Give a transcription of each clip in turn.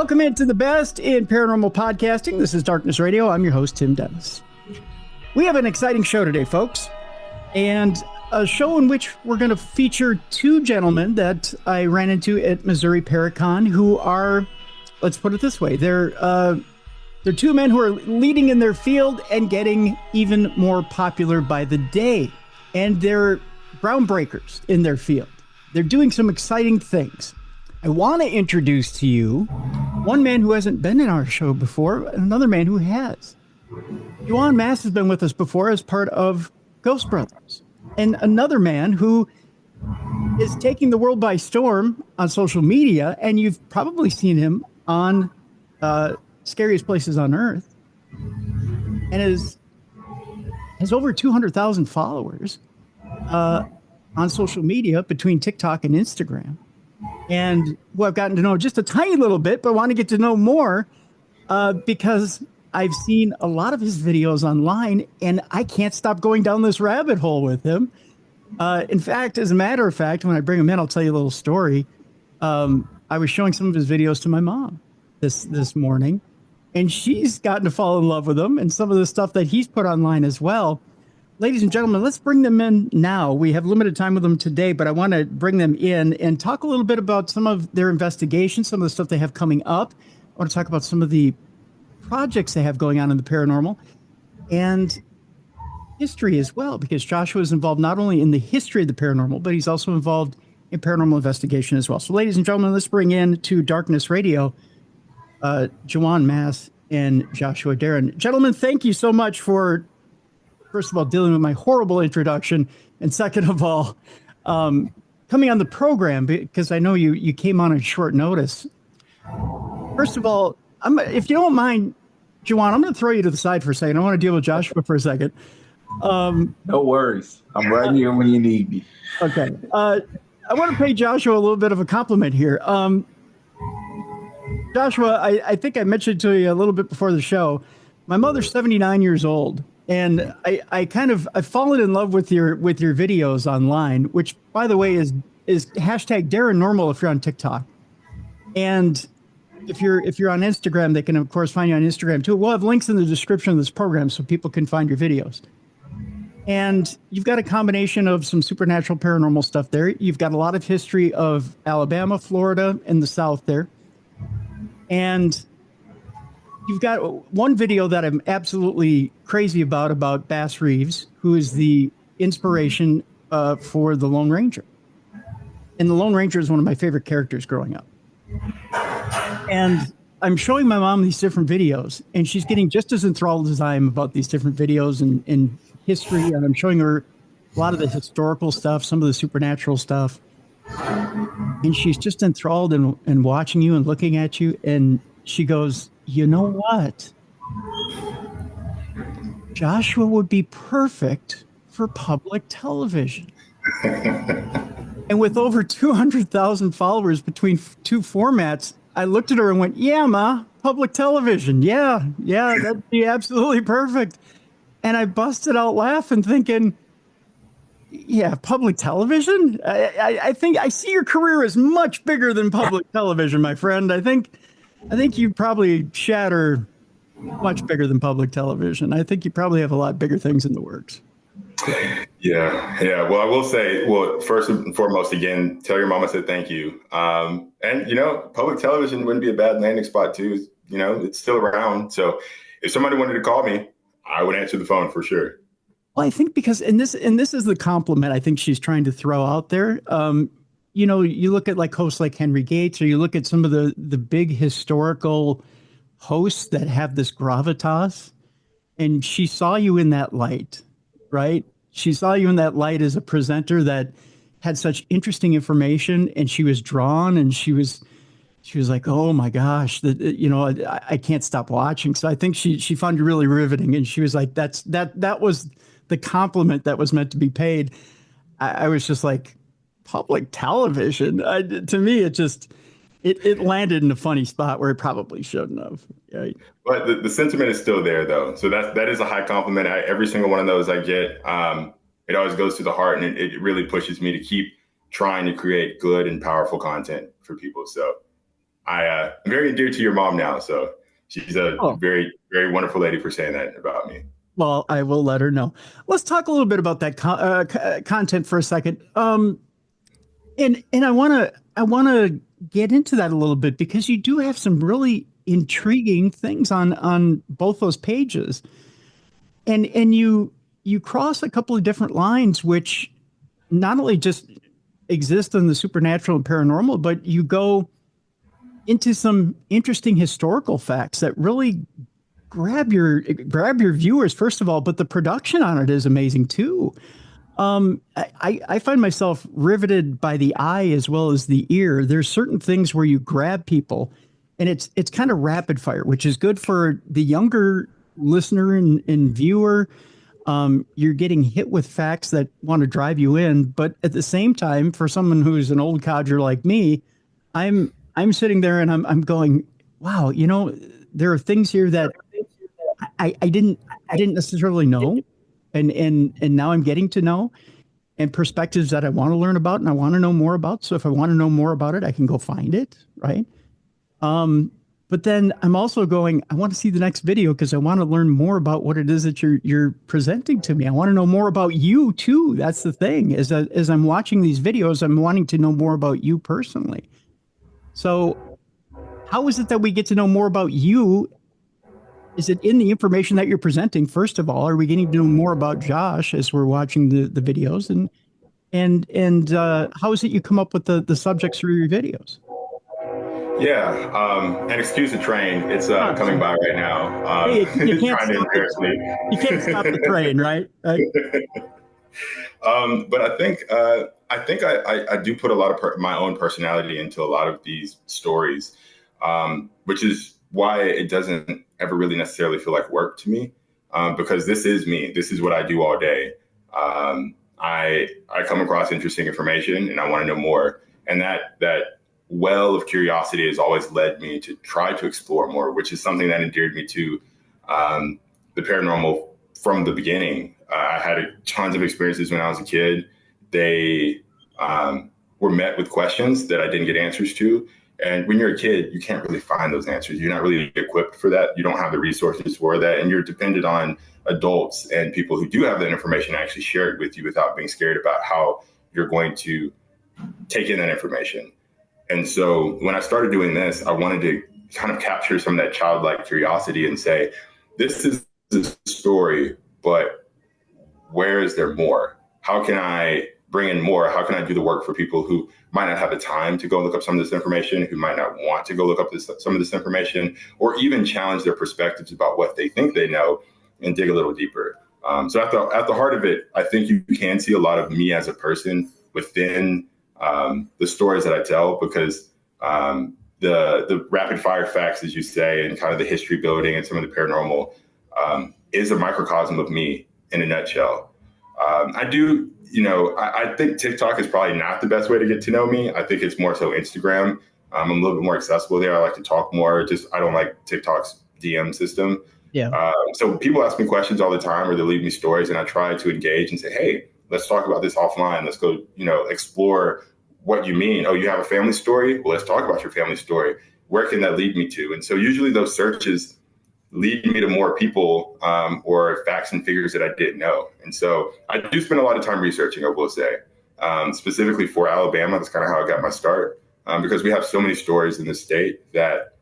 Welcome into the best in paranormal podcasting. This is Darkness Radio. I'm your host, Tim Dennis. We have an exciting show today, folks, and a show in which we're going to feature two gentlemen that I ran into at Missouri Paracon who are, let's put it this way, they're two men who are leading in their field and getting even more popular by the day. And they're groundbreakers in their field. They're doing some exciting things. I want to introduce to you one man who hasn't been in our show before, and another man who has. Juwan Mass has been with us before as part of Ghost Brothers. And another man who is taking the world by storm on social media, and you've probably seen him on Scariest Places on Earth, and has over 200,000 followers on social media between TikTok and Instagram. And who I've gotten to know just a tiny little bit, but want to get to know more because I've seen a lot of his videos online, and I can't stop going down this rabbit hole with him. In fact, as a matter of fact, when I bring him in, I'll tell you a little story. I was showing some of his videos to my mom this morning, and she's gotten to fall in love with him and some of the stuff that he's put online as well. Ladies and gentlemen, let's bring them in now. We have limited time with them today, but I want to bring them in and talk a little bit about some of their investigations, some of the stuff they have coming up. I want to talk about some of the projects they have going on in the paranormal and history as well, because Joshua is involved not only in the history of the paranormal, but he's also involved in paranormal investigation as well. So, ladies and gentlemen, let's bring in to Darkness Radio, Juwan Mass and Joshua Dairen. Gentlemen, thank you so much for, first of all, dealing with my horrible introduction, and second of all, coming on the program, because I know you came on short notice. First of all, if you don't mind, Juwan, I'm going to throw you to the side for a second. I want to deal with Joshua for a second. No worries. I'm right here when you need me. Okay. I want to pay Joshua a little bit of a compliment here. Joshua, I think I mentioned to you a little bit before the show, my mother's 79 years old. And I've fallen in love with your videos online, which, by the way, is hashtag Dairen Normal if you're on TikTok. And if you're on Instagram, they can, of course, find you on Instagram, too. We'll have links in the description of this program so people can find your videos. And you've got a combination of some supernatural paranormal stuff there. You've got a lot of history of Alabama, Florida, and the South there. And you've got one video that I'm absolutely crazy about Bass Reeves, who is the inspiration for the Lone Ranger. And the Lone Ranger is one of my favorite characters growing up. And I'm showing my mom these different videos, and she's getting just as enthralled as I am about these different videos and history. And I'm showing her a lot of the historical stuff, some of the supernatural stuff. And she's just enthralled in watching you and looking at you. And she goes, you know what? Joshua would be perfect for public television. And with over 200,000 followers between two formats, I looked at her and went, yeah, Ma, public television. Yeah, that'd be absolutely perfect. And I busted out laughing thinking, yeah, public television? I think I see your career as much bigger than public television, my friend. I think you probably shatter much bigger than public television. I think you probably have a lot bigger things in the works. Yeah. Well, I will say, first and foremost, again, tell your mom I said thank you. And, public television wouldn't be a bad landing spot, too. It's still around. So if somebody wanted to call me, I would answer the phone for sure. Well, I think because, and this is the compliment I think she's trying to throw out there. You look at like hosts like Henry Gates, or you look at some of the big historical hosts that have this gravitas, and she saw you in that light, right? She saw you in that light as a presenter that had such interesting information, and she was drawn, and she was like, oh my gosh, I can't stop watching. So I think she found you really riveting, and she was like, that was the compliment that was meant to be paid. I was just like, public television. To me, it landed in a funny spot where it probably shouldn't have. Right? But the sentiment is still there, though. So that is a high compliment. Every single one of those I get, it always goes to the heart, and it really pushes me to keep trying to create good and powerful content for people. So I'm very endeared to your mom now, so she's a Oh, very, very wonderful lady for saying that about me. well, I will let her know. Let's talk a little bit about that content for a second. And I want to get into that a little bit because you do have some really intriguing things on both those pages, and you cross a couple of different lines, which not only just exist in the supernatural and paranormal, but you go into some interesting historical facts that really grab your viewers first of all, but the production on it is amazing too. I find myself riveted by the eye as well as the ear. There's certain things where you grab people, and it's kind of rapid fire, which is good for the younger listener and viewer. You're getting hit with facts that want to drive you in, but at the same time, for someone who's an old codger like me, I'm sitting there and I'm going, wow, there are things here that I didn't necessarily know, and now I'm getting to know, and perspectives that I want to learn about and I want to know more about. So if I want to know more about it, I can go find it, right? But then I'm also going, I want to see the next video because I want to learn more about what it is that you're presenting to me. I want to know more about you too. That's the thing. As I'm watching these videos, I'm wanting to know more about you personally. So how is it that we get to know more about you? Is it in the information that you're presenting? First of all, are we getting to know more about Josh as we're watching the videos? And how is it you come up with the subjects for your videos? Yeah, and excuse the train. It's Oh, coming by right now. hey, you It's can't trying to stop it. embarrass me. You can't stop the train, right? But I think I do put a lot of my own personality into a lot of these stories, which is why it doesn't ever really necessarily feel like work to me, because this is me. This is what I do all day. I come across interesting information and I want to know more, and that well of curiosity has always led me to try to explore more, which is something that endeared me to the paranormal from the beginning. I had tons of experiences when I was a kid. They were met with questions that I didn't get answers to. And when you're a kid, you can't really find those answers. You're not really equipped for that. You don't have the resources for that. And you're dependent on adults and people who do have that information to actually share it with you without being scared about how you're going to take in that information. And so when I started doing this, I wanted to kind of capture some of that childlike curiosity and say, this is the story, but where is there more? How can I bring in more? How can I do the work for people who might not have the time to go look up some of this information, who might not want to go look up some of this information, or even challenge their perspectives about what they think they know and dig a little deeper. So at the heart of it, I think you can see a lot of me as a person within the stories that I tell, because the rapid fire facts, as you say, and kind of the history building and some of the paranormal is a microcosm of me in a nutshell. I think TikTok is probably not the best way to get to know me. I think it's more so Instagram. I'm a little bit more accessible there. I like to talk more. I don't like TikTok's DM system. Yeah. So people ask me questions all the time, or they leave me stories, and I try to engage and say, hey, let's talk about this offline. Let's go, explore what you mean. Oh, you have a family story? Well, let's talk about your family story. Where can that lead me to? And so usually those searches lead me to more people or facts and figures that I didn't know. And so I do spend a lot of time researching, I will say, specifically for Alabama. That's kind of how I got my start, because we have so many stories in the state that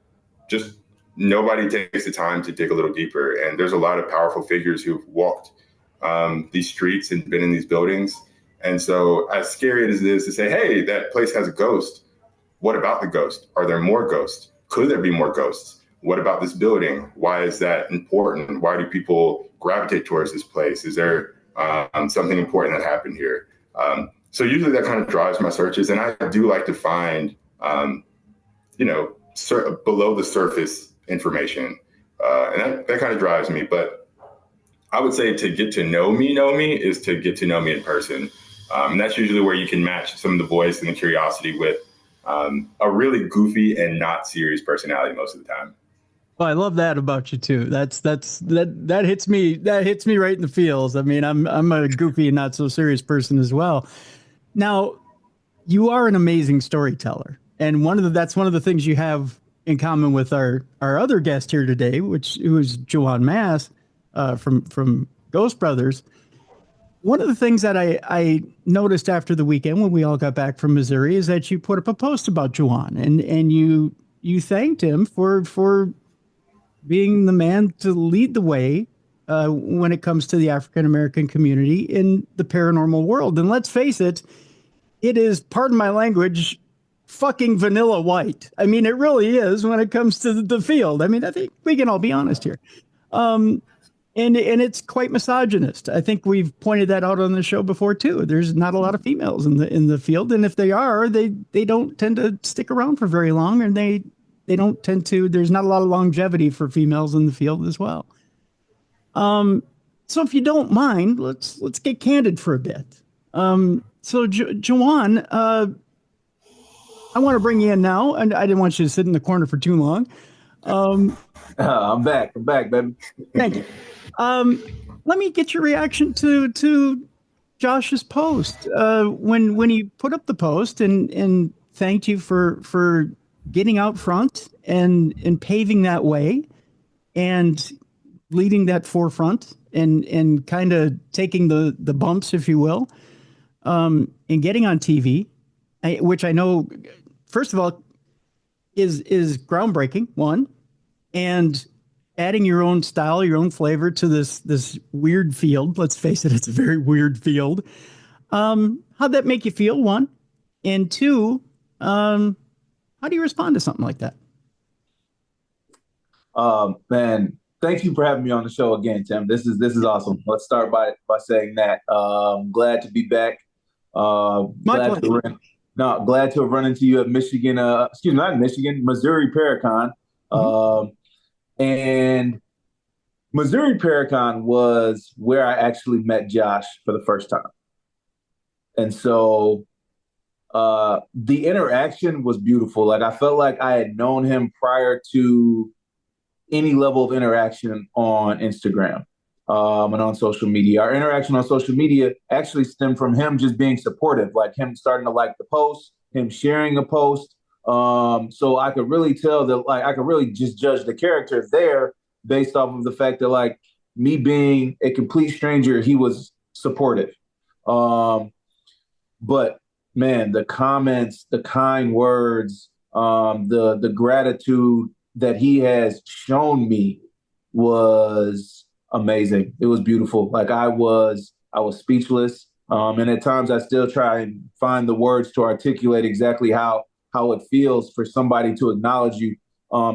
just nobody takes the time to dig a little deeper. And there's a lot of powerful figures who've walked these streets and been in these buildings. And so as scary as it is to say, hey, that place has a ghost, what about the ghost? Are there more ghosts? Could there be more ghosts? What about this building? Why is that important? Why do people gravitate towards this place? Is there something important that happened here? So usually that kind of drives my searches. And I do like to find, below the surface information. And that kind of drives me. But I would say to get to know me is to get to know me in person. And that's usually where you can match some of the voice and the curiosity with a really goofy and not serious personality most of the time. Well, I love that about you too. That hits me. That hits me right in the feels. I mean, I'm a goofy and not so serious person as well. Now, you are an amazing storyteller. And that's one of the things you have in common with our other guest here today, who is Juwan Mass from Ghost Brothers. One of the things that I noticed after the weekend when we all got back from Missouri is that you put up a post about Juwan, and you thanked him for being the man to lead the way when it comes to the African American community in the paranormal world. And let's face it, it is, pardon my language, fucking vanilla white. I mean, it really is when it comes to the field. I mean, I think we can all be honest here. And it's quite misogynist. I think we've pointed that out on the show before too. There's not a lot of females in the field, and if they are, they don't tend to stick around for very long, and they don't tend to. There's not a lot of longevity for females in the field as well. So if you don't mind, let's get candid for a bit. So Juwan, I want to bring you in now, and I didn't want you to sit in the corner for too long. I'm back, baby. Thank you. Let me get your reaction to Josh's post. When he put up the post and thanked you for getting out front and paving that way and leading that forefront and kind of taking the bumps, if you will, and getting on TV, which I know, first of all, is groundbreaking, one, and adding your own style, your own flavor to this weird field. Let's face it, it's a very weird field. How'd that make you feel, one? And two, how do you respond to something like that? Man, thank you for having me on the show again, Tim. This is awesome. Let's start by saying that. Glad to be back. Glad to have run into you at Michigan. Not Michigan, Missouri Paracon. And Missouri Paracon was where I actually met Josh for the first time. And so the interaction was beautiful. Like, I felt like I had known him prior to any level of interaction on Instagram and on social media. Our interaction on social media actually stemmed from him just being supportive, like him starting to like the post, him sharing a post. So I could really tell that, like, I could really just judge the character there based off of the fact that, like, me being a complete stranger, he was supportive. But man, the comments, the kind words, the gratitude that he has shown me was amazing. It was beautiful. Like, I was speechless. And at times I still try and find the words to articulate exactly how it feels for somebody to acknowledge you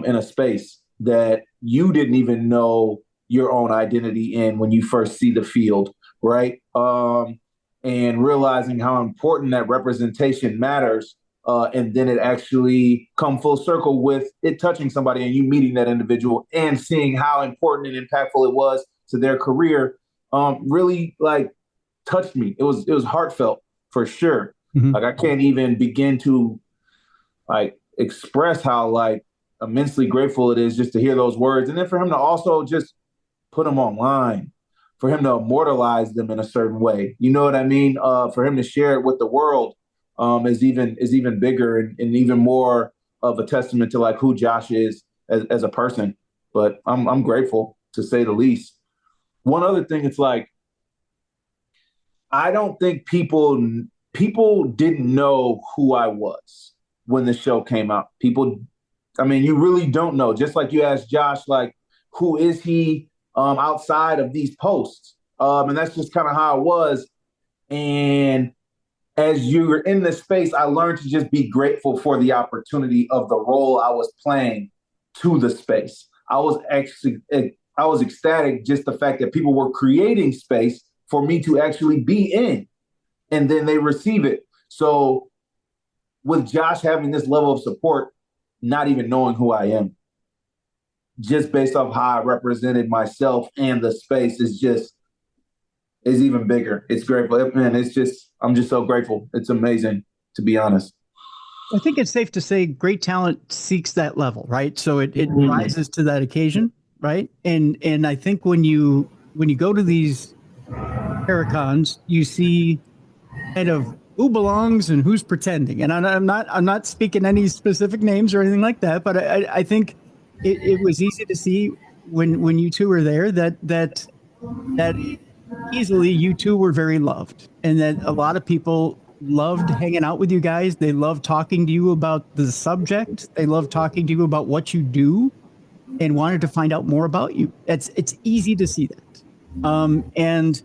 in a space that you didn't even know your own identity in when you first see the field, right? And realizing how important that representation matters, and then it actually come full circle with it touching somebody and you meeting that individual and seeing how important and impactful it was to their career, really, like, touched me. It was heartfelt for sure. Mm-hmm. Like, I can't even begin to, like, express how, like, immensely grateful it is just to hear those words. And then for him to also just put them online, for him to immortalize them in a certain way. You know what I mean? For him to share it with the world is even bigger and even more of a testament to, like, who Josh is as a person. But I'm grateful, to say the least. One other thing, it's like, I don't think people didn't know who I was when the show came out. You really don't know. Just like you asked Josh, like, who is he outside of these posts? And that's just kind of how it was. And as you're in this space, I learned to just be grateful for the opportunity of the role I was playing to the space. I was ecstatic just the fact that people were creating space for me to actually be in, and then they receive it. So with Josh having this level of support, not even knowing who I am, just based off how I represented myself and the space is even bigger. It's grateful. Man, I'm just so grateful. It's amazing, to be honest. I think it's safe to say great talent seeks that level, right? So it rises to that occasion, right? And I think when you go to these Paracons, you see kind of who belongs and who's pretending. And I'm not speaking any specific names or anything like that, but I think it was easy to see when you two were there that easily you two were very loved, and that a lot of people loved hanging out with you guys. They loved talking to you about the subject. They loved talking to you about what you do and wanted to find out more about you. It's easy to see that. And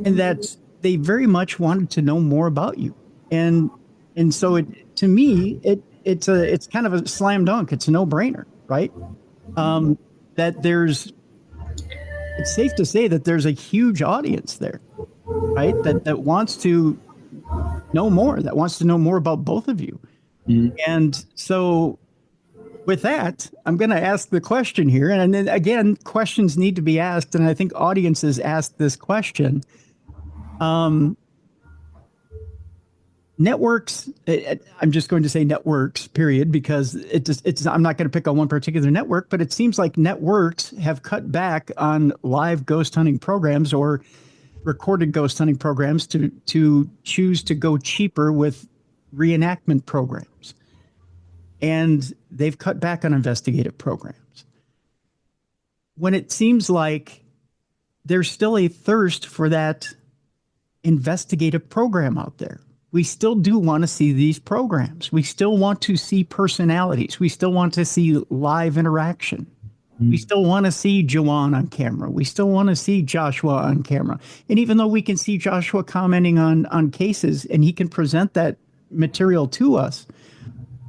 that they very much wanted to know more about you. And so to me, it's kind of a slam dunk. It's a no-brainer, right? That it's safe to say that there's a huge audience there, right? That wants to know more, that wants to know more about both of you. Mm-hmm. And so with that, I'm going to ask the question here. And then again, questions need to be asked. And I think audiences ask this question. Networks, I'm just going to say networks, period, because I'm not going to pick on one particular network, but it seems like networks have cut back on live ghost hunting programs or recorded ghost hunting programs to choose to go cheaper with reenactment programs. And they've cut back on investigative programs. When it seems like there's still a thirst for that investigative program out there. We still do want to see these programs. We still want to see personalities. We still want to see live interaction. We still want to see Juwan on camera. We still want to see Joshua on camera. And even though we can see Joshua commenting on cases and he can present that material to us,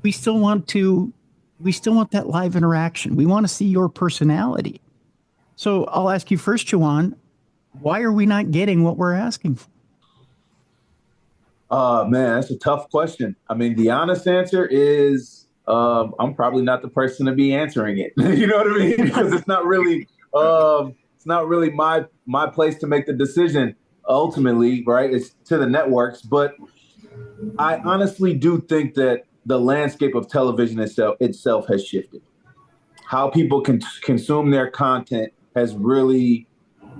we still want that live interaction. We want to see your personality. So I'll ask you first, Juwan, why are we not getting what we're asking for? Man, that's a tough question. I mean, the honest answer is I'm probably not the person to be answering it. You know what I mean? Because it's not really my place to make the decision ultimately, right? It's to the networks. But I honestly do think that the landscape of television itself has shifted. How people can consume their content has really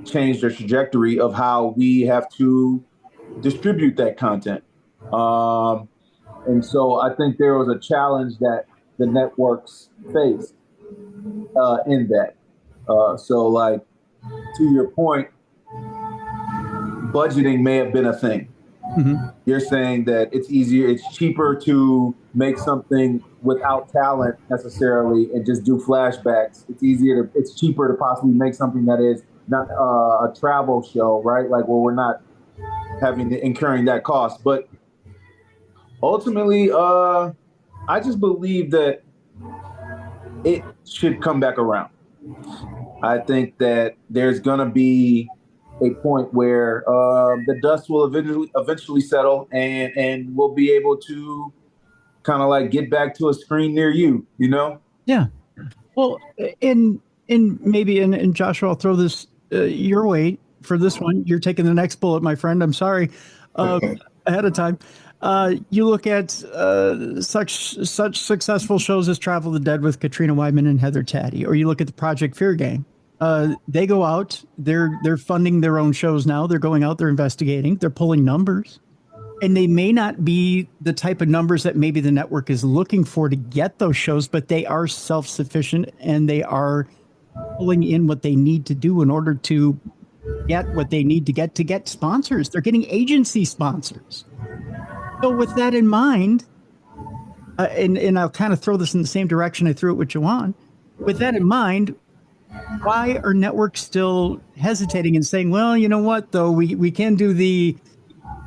changed the trajectory of how we have to distribute that content. And so I think there was a challenge that the networks faced in that. So like, to your point, budgeting may have been a thing. Mm-hmm. You're saying that it's cheaper to make something without talent necessarily and just do flashbacks. It's cheaper to possibly make something that is not a travel show, right? Like, well, we're not incurring that cost. But ultimately, I just believe that it should come back around. I think that there's going to be a point where the dust will eventually settle and we'll be able to kind of like get back to a screen near you, you know? Yeah. Well, and Joshua, I'll throw this your way for this one. You're taking the next bullet, my friend. I'm sorry ahead of time. You look at such successful shows as Travel the Dead with Katrina Weidman and Heather Taddy, or you look at the Project Fear Gang. They go out, they're funding their own shows now. They're going out, they're investigating, they're pulling numbers. And they may not be the type of numbers that maybe the network is looking for to get those shows, but they are self-sufficient and they are pulling in what they need to do in order to get what they need to get sponsors. They're getting agency sponsors. So with that in mind, and I'll kind of throw this in the same direction I threw it with Juwan. With that in mind, why are networks still hesitating and saying, well, you know what, though, we can do the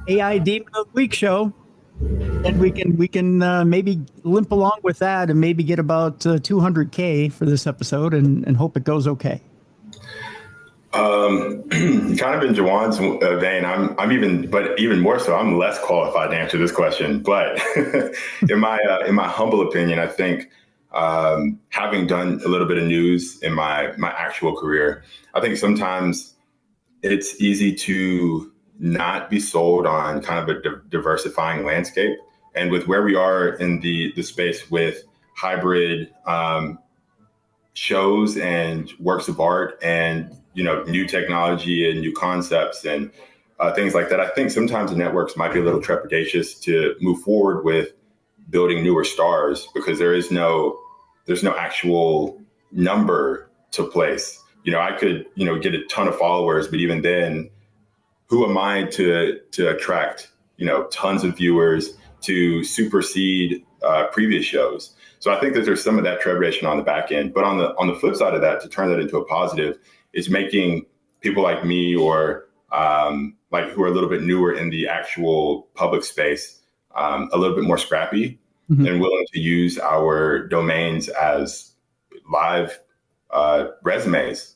AI Demon of the Week show, and we can maybe limp along with that and maybe get about $200K for this episode and hope it goes okay. Kind of in Juwan's vein, I'm even more so, I'm less qualified to answer this question. But in my humble opinion, I think having done a little bit of news in my actual career, I think sometimes it's easy to not be sold on kind of a diversifying landscape. And with where we are in the space with hybrid shows and works of art and, you know, new technology and new concepts and things like that. I think sometimes the networks might be a little trepidatious to move forward with building newer stars because there's no actual number to place. I could, get a ton of followers, but even then, who am I to attract, tons of viewers to supersede previous shows? So I think that there's some of that trepidation on the back end. But on the flip side of that, to turn that into a positive, is making people like me or like who are a little bit newer in the actual public space a little bit more scrappy and willing to use our domains as live resumes,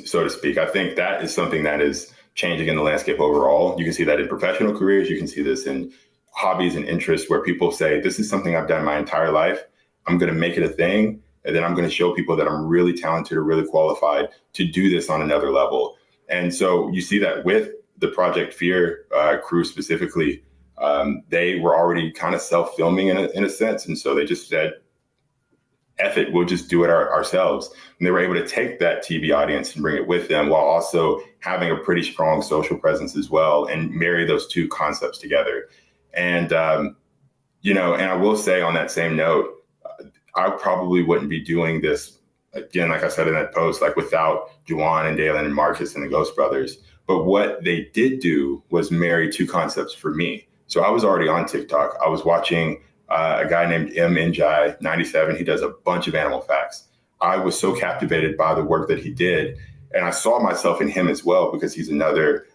so to speak. I think that is something that is changing in the landscape overall. You can see that in professional careers. You can see this in hobbies and interests where people say, this is something I've done my entire life. I'm going to make it a thing. And then I'm going to show people that I'm really talented or really qualified to do this on another level. And so you see that with the Project Fear crew specifically. They were already kind of self-filming in a sense. And so they just said, F it, we'll just do it ourselves. And they were able to take that TV audience and bring it with them while also having a pretty strong social presence as well and marry those two concepts together. And, and I will say on that same note, I probably wouldn't be doing this, again, like I said in that post, like without Juwan and Dairen and Marcus and the Ghost Brothers. But what they did do was marry two concepts for me. So I was already on TikTok. I was watching a guy named MNJ97. He does a bunch of animal facts. I was so captivated by the work that he did. And I saw myself in him as well, because he's another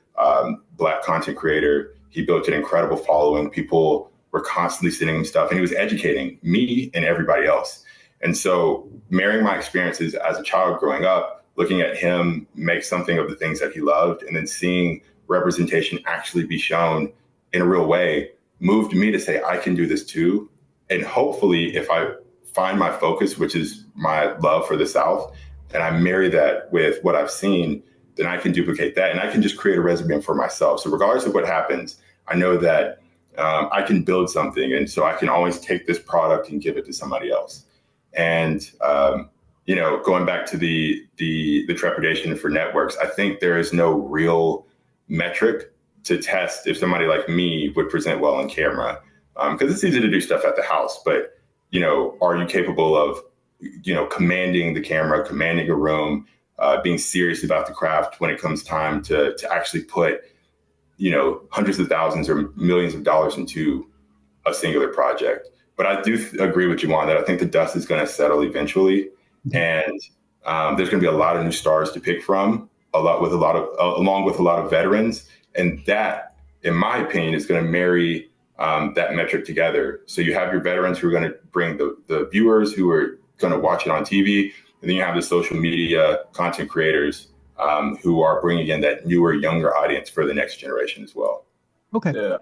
Black content creator. He built an incredible following. People were constantly sending him stuff, and he was educating me and everybody else. And so marrying my experiences as a child growing up, looking at him make something of the things that he loved, and then seeing representation actually be shown in a real way, moved me to say, I can do this too. And hopefully if I find my focus, which is my love for the South, and I marry that with what I've seen, then I can duplicate that and I can just create a resume for myself. So regardless of what happens, I know that I can build something. And so I can always take this product and give it to somebody else. And, going back to the trepidation for networks, I think there is no real metric to test if somebody like me would present well on camera. Because it's easy to do stuff at the house, but, are you capable of, commanding the camera, commanding a room, being serious about the craft when it comes time to actually put, hundreds of thousands or millions of dollars into a singular project. But I do agree with Juwan that I think the dust is going to settle eventually. And there's going to be a lot of new stars to pick from, along with a lot of veterans. And that, in my opinion, is going to marry that metric together. So you have your veterans who are going to bring the viewers who are going to watch it on TV. And then you have the social media content creators who are bringing in that newer, younger audience for the next generation as well. Okay. Yeah.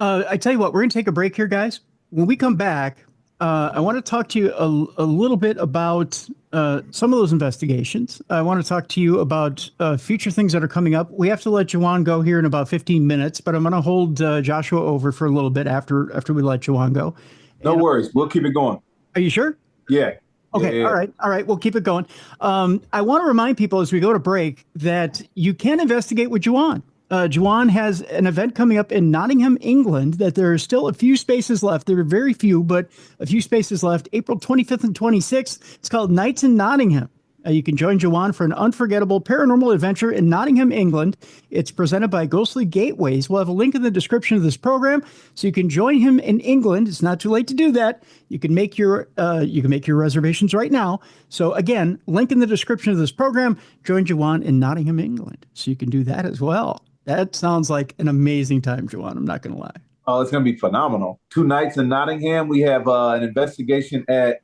I tell you what, we're going to take a break here, guys. When we come back, I want to talk to you a little bit about some of those investigations. I want to talk to you about future things that are coming up. We have to let Juwan go here in about 15 minutes, but I'm going to hold Joshua over for a little bit after we let Juwan go. No worries. We'll keep it going. Are you sure? Yeah. Okay. Yeah. All right. We'll keep it going. I want to remind people as we go to break that you can investigate with Juwan. Juwan has an event coming up in Nottingham, England, that there are still a few spaces left. There are very few, but a few spaces left. April 25th and 26th. It's called Nights in Nottingham. You can join Juwan for an unforgettable paranormal adventure in Nottingham, England. It's presented by Ghostly Gateways. We'll have a link in the description of this program, so you can join him in England. It's not too late to do that. You can make your reservations right now. So again, link in the description of this program. Join Juwan in Nottingham, England, so you can do that as well. That sounds like an amazing time, Juwan. I'm not going to lie. Oh, it's going to be phenomenal. 2 nights in Nottingham. We have an investigation at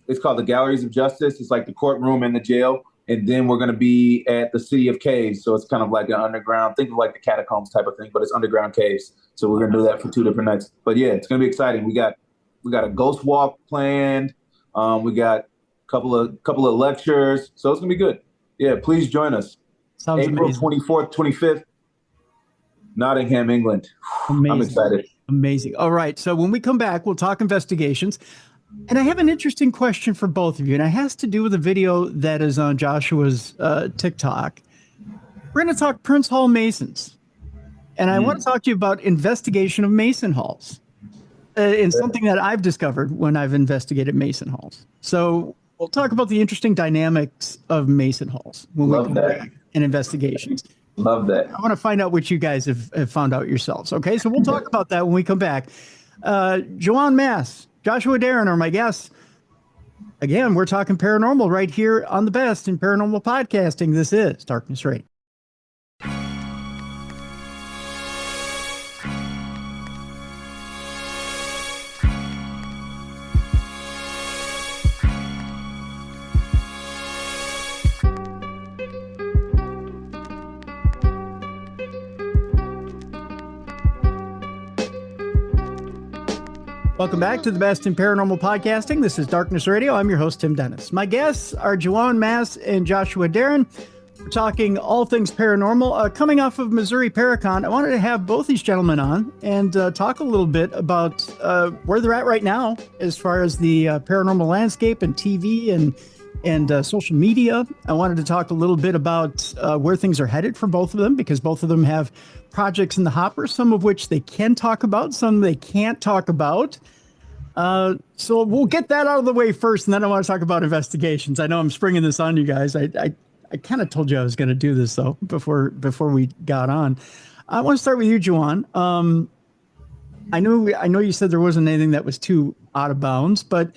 it's called the Galleries of Justice. It's like the courtroom and the jail. And then we're going to be at the City of Caves. So it's kind of like an underground, think of like the catacombs type of thing, but it's underground caves. So we're going to do that for 2 different nights. But yeah, it's going to be exciting. We got a ghost walk planned. We got a couple of lectures. So it's going to be good. Yeah, please join us. Sounds April amazing. 24th, 25th, Nottingham, England. Amazing. I'm excited. Amazing. All right. So when we come back, we'll talk investigations. And I have an interesting question for both of you, and it has to do with a video that is on Joshua's TikTok. We're going to talk Prince Hall Masons. And I want to talk to you about investigation of Mason halls. And something that I've discovered when I've investigated Mason halls. So we'll talk about the interesting dynamics of Mason halls when we come back in investigations. Love that. I want to find out what you guys have found out yourselves. Okay, so we'll talk about that when we come back. Juwan Mass, Joshua Dairen are my guests. Again, we're talking paranormal right here on the best in paranormal podcasting. This is Darkness Radio. Welcome back to the best in paranormal podcasting. This is Darkness Radio. I'm your host, Tim Dennis. My guests are Juwan Mass and Joshua Dairen. We're talking all things paranormal. Coming off of Missouri Paracon, I wanted to have both these gentlemen on and talk a little bit about where they're at right now as far as the paranormal landscape and TV and social media. I wanted to talk a little bit about where things are headed for both of them, because both of them have projects in the hopper, some of which they can talk about, some they can't talk about. So we'll get that out of the way first, and then I want to talk about investigations. I know I'm springing this on you guys. I kind of told you I was going to do this, though, before we got on. I want to start with you, Juwan. I know you said there wasn't anything that was too out of bounds, but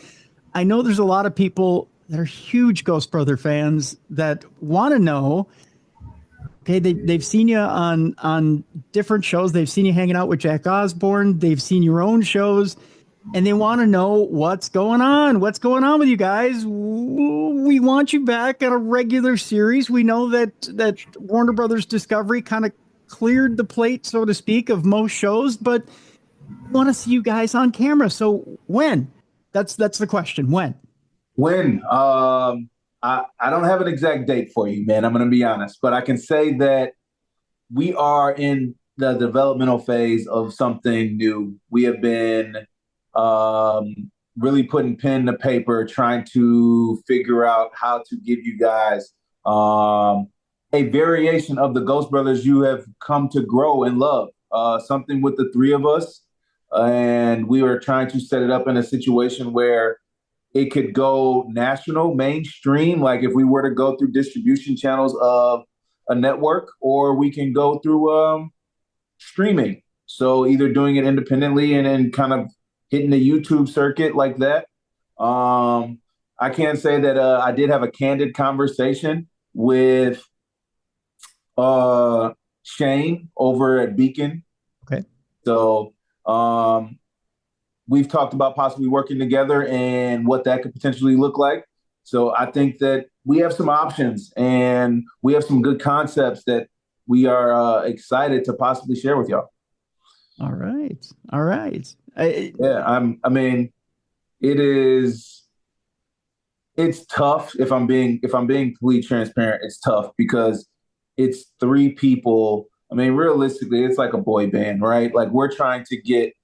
I know there's a lot of people that are huge Ghost Brother fans that want to know. Okay, they've seen you on different shows. They've seen you hanging out with Jack Osborne. They've seen your own shows, and they want to know what's going on. What's going on with you guys? We want you back on a regular series. We know that Warner Brothers Discovery kind of cleared the plate, so to speak, of most shows, but we want to see you guys on camera. So when? That's the question. When? When? I don't have an exact date for you, man. I'm going to be honest, but I can say that we are in the developmental phase of something new. We have been really putting pen to paper, trying to figure out how to give you guys a variation of the Ghost Brothers you have come to grow and love. Something with the three of us, and we are trying to set it up in a situation where it could go national, mainstream, like if we were to go through distribution channels of a network, or we can go through streaming. So either doing it independently and then kind of hitting the YouTube circuit like that. I can say that I did have a candid conversation with Shane over at Beacon. Okay. So we've talked about possibly working together and what that could potentially look like. So I think that we have some options and we have some good concepts that we are excited to possibly share with y'all. All right. All right. It's tough if I'm being completely transparent. It's tough because it's three people. I mean, realistically, it's like a boy band, right? Like we're trying to get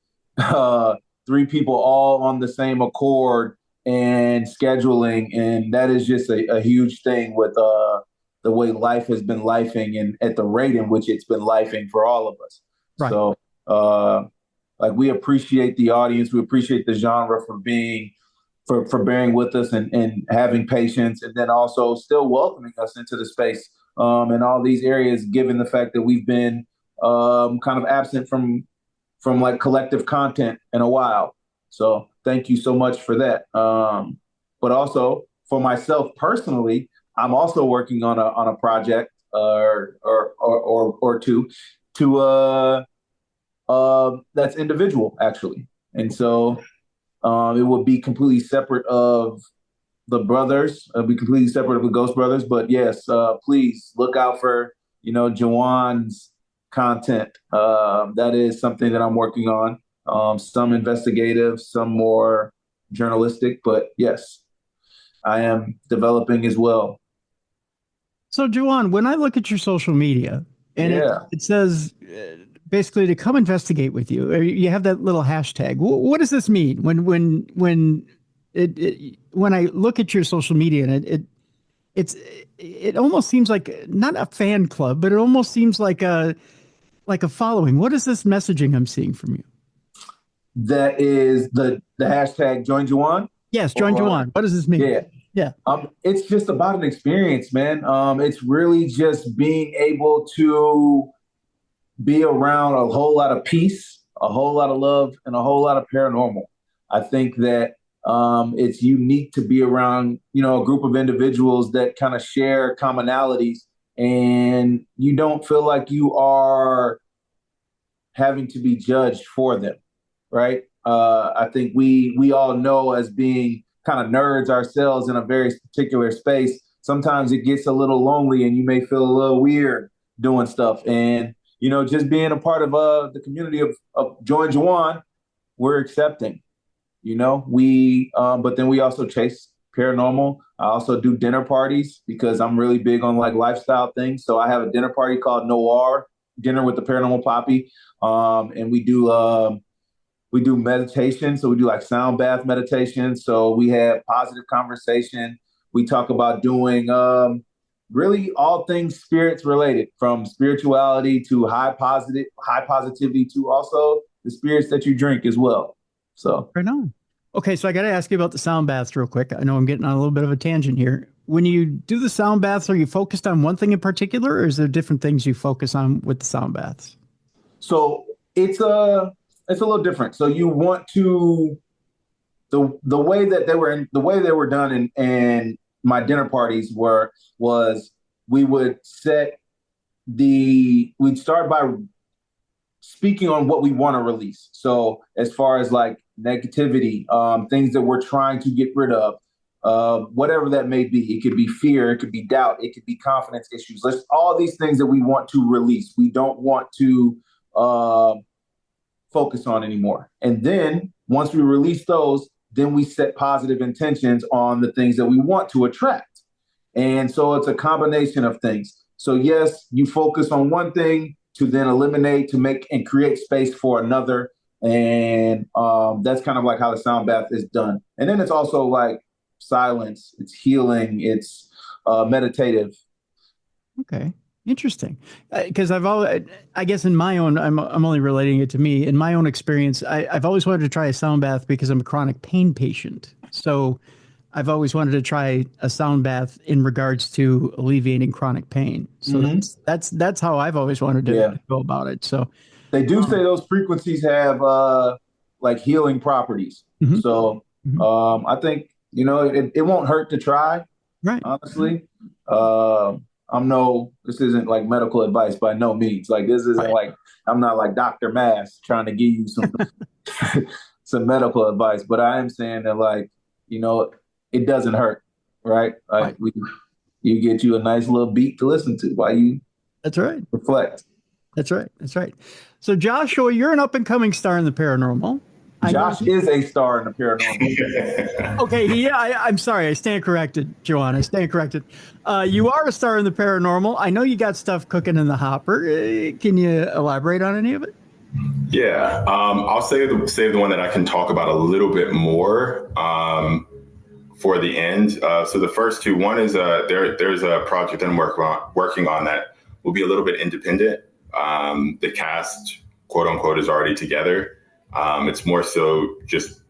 three people all on the same accord and scheduling. And that is just a huge thing with the way life has been lifing and at the rate in which it's been lifing for all of us. Right. So like we appreciate the audience. We appreciate the genre for bearing with us and having patience, and then also still welcoming us into the space in all these areas, given the fact that we've been kind of absent from like collective content in a while. So thank you so much for that. But also for myself personally, I'm also working on a project or two that's individual actually. And so it will be completely separate of the brothers. It'll be completely separate of the Ghost Brothers. But yes, please look out for, Juwan's content. That is something that I'm working on. Some investigative, some more journalistic, but yes, I am developing as well. So Juwan, when I look at your social media and it says basically to come investigate with you, or you have that little hashtag. What does this mean when I look at your social media and it almost seems like not a fan club, but it almost seems like a following. What is this messaging I'm seeing from you? That is the hashtag Join Juwan. Yes, join Juwan. What does this mean? Yeah. Yeah. It's just about an experience, man. It's really just being able to be around a whole lot of peace, a whole lot of love, and a whole lot of paranormal. I think that it's unique to be around, a group of individuals that kind of share commonalities, and you don't feel like you are having to be judged for them, right? I think we all know, as being kind of nerds ourselves in a very particular space, sometimes it gets a little lonely and you may feel a little weird doing stuff. And, just being a part of the community of Join Juwan, we're accepting, but then we also chase paranormal. I also do dinner parties because I'm really big on like lifestyle things. So I have a dinner party called Noir, Dinner with the Paranormal Poppy. And we do meditation. So we do like sound bath meditation. So we have positive conversation. We talk about doing really all things spirits related, from spirituality to high positivity to also the spirits that you drink as well. So right on. Okay, so I got to ask you about the sound baths real quick. I know I'm getting on a little bit of a tangent here. When you do the sound baths, are you focused on one thing in particular, or is there different things you focus on with the sound baths? So it's a little different. So you want to the way they were done in my dinner parties was we'd start by speaking on what we want to release. So as far as like negativity, things that we're trying to get rid of, whatever that may be. It could be fear, it could be doubt, it could be confidence issues. All these things that we want to release. We don't want to focus on anymore. And then once we release those, then we set positive intentions on the things that we want to attract. And so it's a combination of things. So yes, you focus on one thing to then eliminate, to make and create space for another. And that's kind of like how the sound bath is done. And then it's also like silence, it's healing, it's meditative. Okay. Interesting. Because I guess in my own, I'm only relating it to me. In my own experience, I've always wanted to try a sound bath because I'm a chronic pain patient. So I've always wanted to try a sound bath in regards to alleviating chronic pain. So that's how I've always wanted to go about it. So they do say those frequencies have like healing properties. Mm-hmm. So I think, it won't hurt to try. Right. Honestly. This isn't like medical advice by no means. Like this isn't like, I'm not like Dr. Mass trying to give you some medical advice, but I am saying that like, it doesn't hurt, right? Like you get you a nice little beat to listen to while you reflect. That's right. So Joshua, you're an up and coming star in the paranormal. Josh is a star in the paranormal. Okay, I'm sorry. I stand corrected, Juwan. I stand corrected. You are a star in the paranormal. I know you got stuff cooking in the hopper. Can you elaborate on any of it? Yeah, I'll save the one that I can talk about a little bit more for the end. So the first two, one is there's a project that I'm working on that will be a little bit independent. The cast, quote unquote, is already together. It's more so just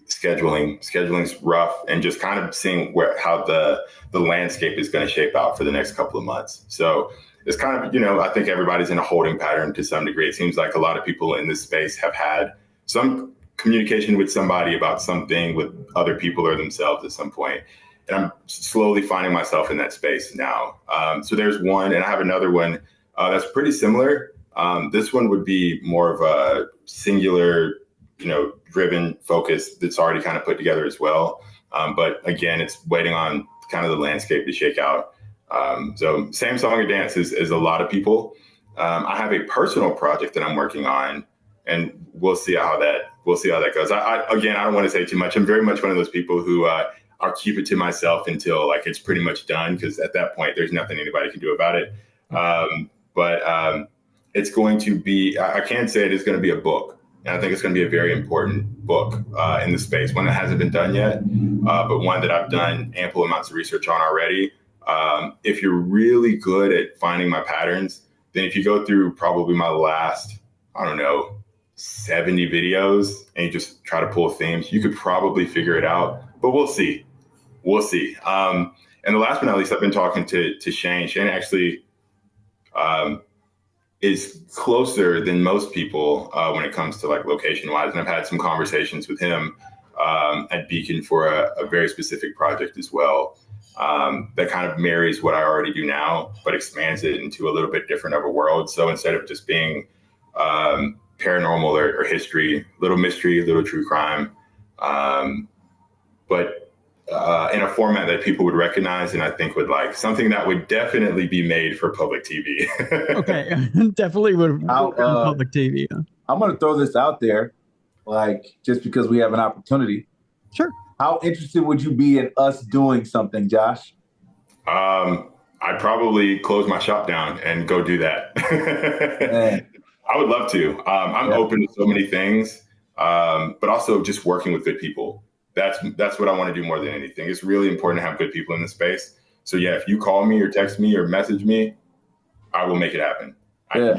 scheduling's rough, and just kind of seeing how the landscape is going to shape out for the next couple of months. So it's kind of, I think everybody's in a holding pattern to some degree. It seems like a lot of people in this space have had some communication with somebody about something with other people or themselves at some point. And I'm slowly finding myself in that space now. So there's one, and I have another one that's pretty similar. This one would be more of a singular, driven focus that's already kind of put together as well. But again, it's waiting on kind of the landscape to shake out. So same song and dance as a lot of people. I have a personal project that I'm working on, and we'll see how that goes. I don't want to say too much. I'm very much one of those people who I'll keep it to myself until like it's pretty much done, because at that point there's nothing anybody can do about it. But it's going to be, I can say it is going to be a book. And I think it's going to be a very important book in the space, one that hasn't been done yet, but one that I've done ample amounts of research on already. If you're really good at finding my patterns, then if you go through probably my last, I don't know, 70 videos and you just try to pull themes, you could probably figure it out, but we'll see. We'll see. And the last but not least, I've been talking to Shane. Shane actually is closer than most people when it comes to like location wise. And I've had some conversations with him at Beacon for a very specific project as well. That kind of marries what I already do now, but expands it into a little bit different of a world. So instead of just being paranormal or history, little mystery, little true crime, but in a format that people would recognize and I think would like, something that would definitely be made for public TV. Okay, definitely would public TV. Yeah. I'm going to throw this out there, like just because we have an opportunity. Sure. How interested would you be in us doing something, Josh? I'd probably close my shop down and go do that. I would love to. I'm open to so many things, but also just working with good people. That's what I want to do more than anything. It's really important to have good people in the space. So yeah, if you call me or text me or message me, I will make it happen. I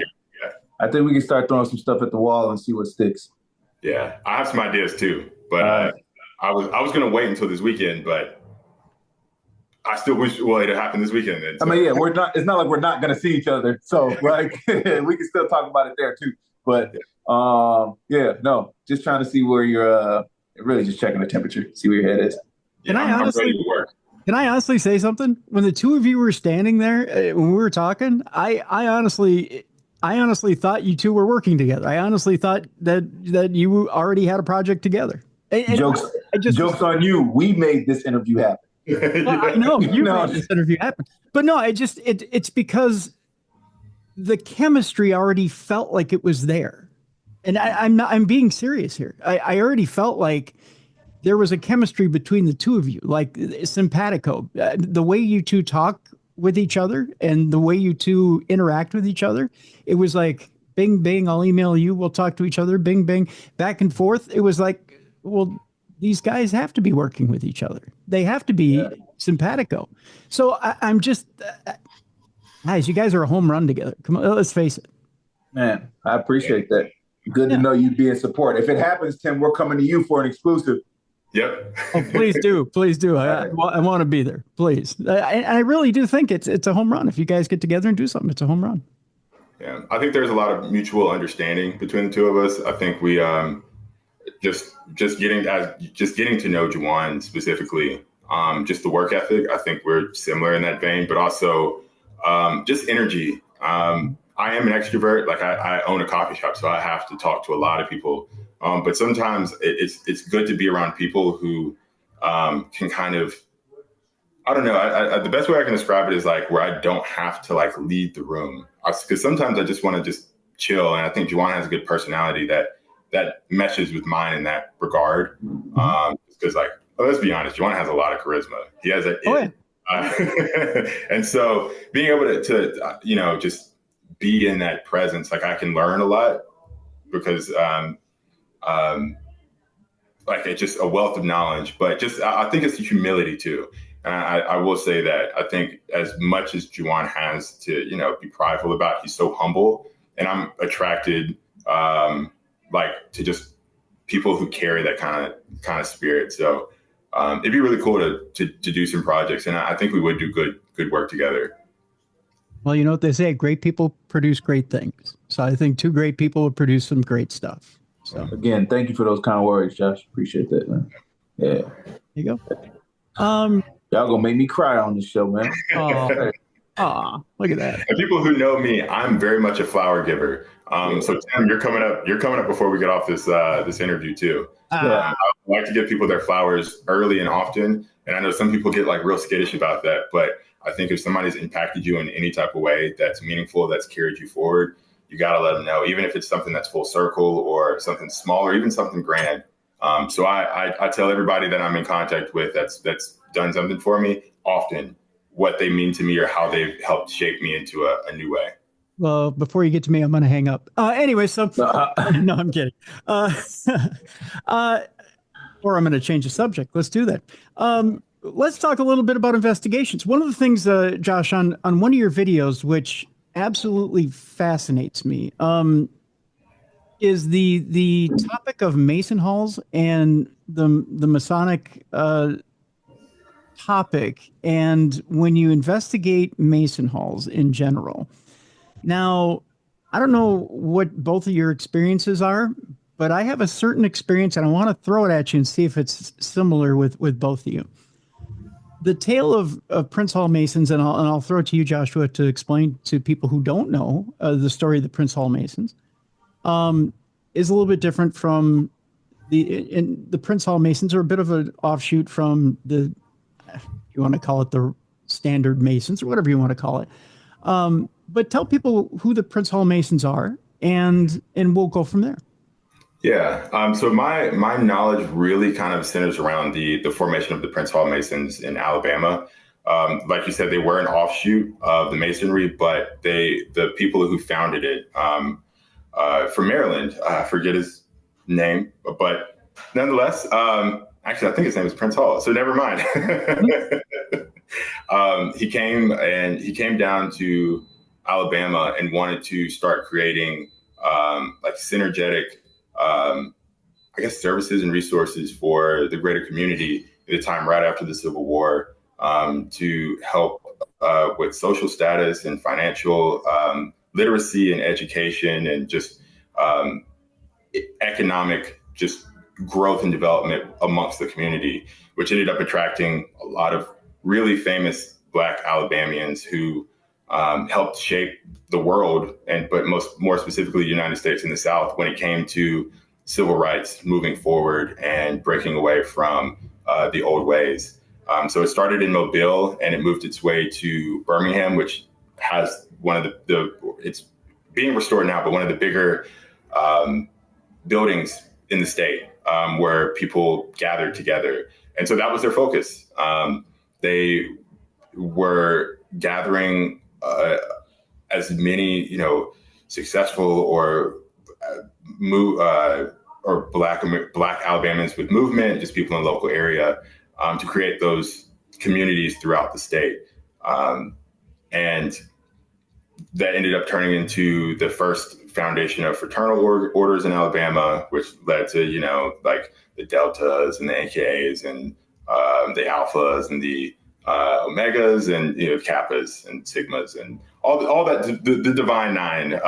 think we can start throwing some stuff at the wall and see what sticks. Yeah, I have some ideas too, but I was going to wait until this weekend, but I still wish it had this weekend. Then, so. I mean, yeah, we're not. It's not like we're not going to see each other, so like we can still talk about it there too. But just trying to see where you're. Really, just checking the temperature, see where your head is. Can I honestly say something? When the two of you were standing there, when we were talking, I honestly thought you two were working together. I honestly thought that you already had a project together. And jokes on you. We made this interview happen. Well, I know you made this interview happen, but no, it's because the chemistry already felt like it was there. And I'm being serious here. I already felt like there was a chemistry between the two of you, like simpatico. The way you two talk with each other and the way you two interact with each other, it was like, bing, bing, I'll email you. We'll talk to each other. Bing, bing, back and forth. It was like, well, these guys have to be working with each other. They have to be simpatico. So I'm just, guys, you guys are a home run together. Come on, let's face it. Man, I appreciate that. Good to know you be in support. If it happens, Tim, we're coming to you for an exclusive. Yep. Oh, please do. Please do. I want to be there. Please. I really do think it's a home run. If you guys get together and do something, it's a home run. Yeah. I think there's a lot of mutual understanding between the two of us. I think we just getting to know Juwan specifically, just the work ethic. I think we're similar in that vein, but also just energy. I am an extrovert. Like I own a coffee shop, so I have to talk to a lot of people. But sometimes it's good to be around people who can kind of, I don't know. The best way I can describe it is like where I don't have to like lead the room. Because sometimes I just want to just chill. And I think Juwan has a good personality that meshes with mine in that regard. Because let's be honest, Juwan has a lot of charisma. He has and so being able to just be in that presence, like I can learn a lot because like it's just a wealth of knowledge, but just I think it's the humility too. And I will say that I think as much as Juwan has to be prideful about, he's so humble, and I'm attracted like to just people who carry that kind of spirit. So it'd be really cool to do some projects, and I think we would do good work together. Well, you know what they say, great people produce great things. So I think two great people would produce some great stuff. So again, thank you for those kind words, Josh. Appreciate that, man. Yeah. There you go. Y'all gonna make me cry on this show, man. Oh, look at that. And people who know me, I'm very much a flower giver. So Tim, you're coming up before we get off this interview too. I like to give people their flowers early and often. And I know some people get like real skittish about that, but I think if somebody's impacted you in any type of way that's meaningful, that's carried you forward, you got to let them know, even if it's something that's full circle or something small or even something grand. So I tell everybody that I'm in contact with that's done something for me often what they mean to me or how they've helped shape me into a new way. Well, before you get to me, I'm going to hang up. Anyway, so no, I'm kidding. Or I'm going to change the subject. Let's do that. let's talk a little bit about investigations. One of the things, Josh, on one of your videos, which absolutely fascinates me, is the topic of Mason halls and the Masonic topic, and when you investigate Mason halls in general. Now, I don't know what both of your experiences are, but I have a certain experience, and I want to throw it at you and see if it's similar with both of you. The tale of Prince Hall Masons, and I'll throw it to you, Joshua, to explain to people who don't know the story of the Prince Hall Masons, is a little bit different from the Prince Hall Masons are a bit of an offshoot from the, if you want to call it the standard Masons or whatever you want to call it. But tell people who the Prince Hall Masons are, and we'll go from there. Yeah. So my knowledge really kind of centers around the formation of the Prince Hall Masons in Alabama. Like you said, they were an offshoot of the Masonry, but the people who founded it from Maryland, I forget his name, but nonetheless, actually, I think his name is Prince Hall. So never mind. He came down to Alabama and wanted to start creating like synergetic, I guess, services and resources for the greater community at a time right after the Civil War, to help with social status and financial literacy and education and just economic just growth and development amongst the community, which ended up attracting a lot of really famous Black Alabamians who helped shape the world, but more specifically the United States and the South when it came to civil rights moving forward and breaking away from the old ways. So it started in Mobile and it moved its way to Birmingham, which has one of it's being restored now, but one of the bigger buildings in the state where people gathered together. And so that was their focus. They were gathering as many, successful or Black Alabamians with movement, just people in the local area, to create those communities throughout the state. And that ended up turning into the first foundation of fraternal orders in Alabama, which led to, like the Deltas and the AKAs and the Alphas and the Omegas and Kappas and Sigmas and all that, the Divine Nine.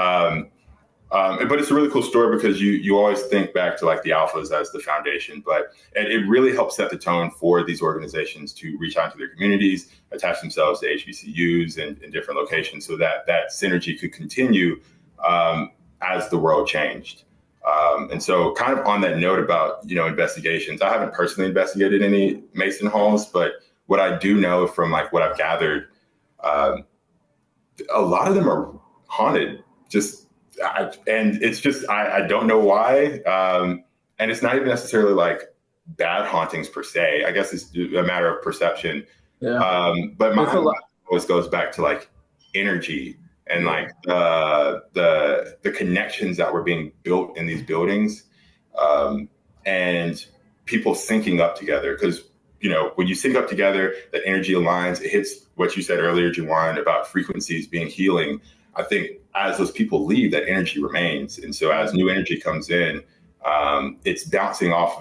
But it's a really cool story because you always think back to like the Alphas as the foundation, but it really helps set the tone for these organizations to reach out to their communities, attach themselves to HBCUs in different locations so that synergy could continue as the world changed. And so kind of on that note about, investigations, I haven't personally investigated any Mason halls, but what I do know from like what I've gathered, a lot of them are haunted, and it's just, I don't know why. And it's not even necessarily like bad hauntings per se. I guess it's a matter of perception. Yeah. But my always goes back to like energy and like the connections that were being built in these buildings, and people syncing up together. Because, when you sync up together, that energy aligns. It hits what you said earlier, Juwan, about frequencies being healing. I think as those people leave, that energy remains. And so as new energy comes in, it's bouncing off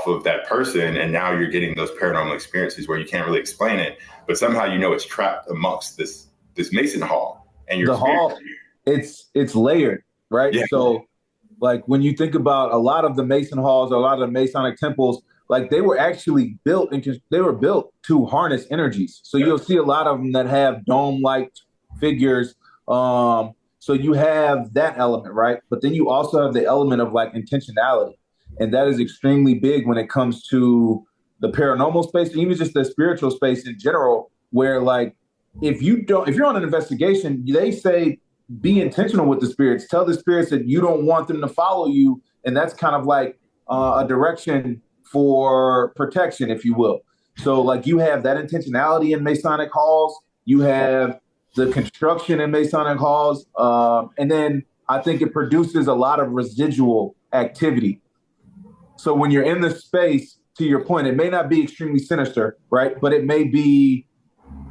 of that person. And now you're getting those paranormal experiences where you can't really explain it, but somehow it's trapped amongst this Mason hall. And the hall, it's layered, right? Yeah. So like when you think about a lot of the Mason halls, or a lot of the Masonic temples, like they were actually built to harness energies. So you'll see a lot of them that have dome-like figures. So you have that element, right? But then you also have the element of like intentionality. And that is extremely big when it comes to the paranormal space, and even just the spiritual space in general, where like, if you're on an investigation, they say, be intentional with the spirits, tell the spirits that you don't want them to follow you. And that's kind of like a direction for protection, if you will. So like you have that intentionality in Masonic halls, you have the construction in Masonic halls. And then I think it produces a lot of residual activity. So when you're in the space, to your point, it may not be extremely sinister, right? But it may be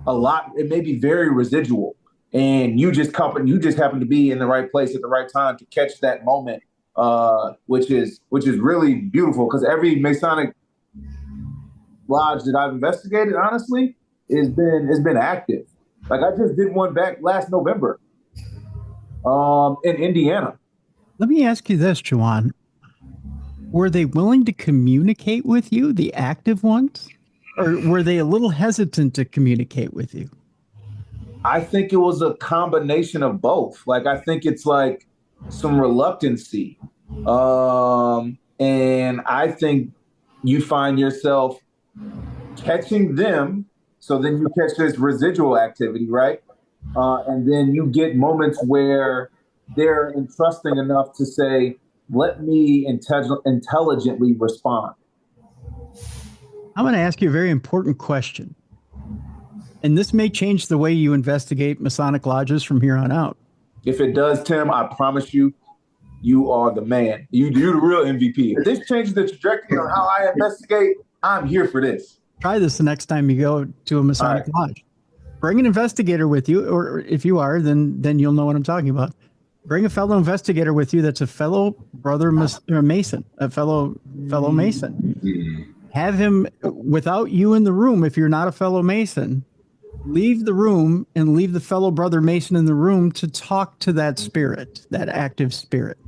it may be very residual. And you just happen to be in the right place at the right time to catch that moment, which is really beautiful, because every Masonic lodge that I've investigated, honestly, has been active. Like, I just did one back last November in Indiana. Let me ask you this, Juwan. Were they willing to communicate with you, the active ones? Or were they a little hesitant to communicate with you? I think it was a combination of both. Like, I think it's like some reluctancy. And I think you find yourself catching them. So then you catch this residual activity, right? And then you get moments where they're entrusting enough to say, let me intelligently respond. I'm going to ask you a very important question. And this may change the way you investigate Masonic lodges from here on out. If it does, Tim, I promise you, you are the man. You're the real MVP. If this changes the trajectory on how I investigate, I'm here for this. Try this the next time you go to a Masonic lodge. Bring an investigator with you, or if you are, then you'll know what I'm talking about. Bring a fellow investigator with you that's a fellow brother Mason, a fellow Mason. Mm-hmm. Have him, without you in the room, if you're not a fellow Mason, leave the room and leave the fellow brother Mason in the room to talk to that spirit, that active spirit.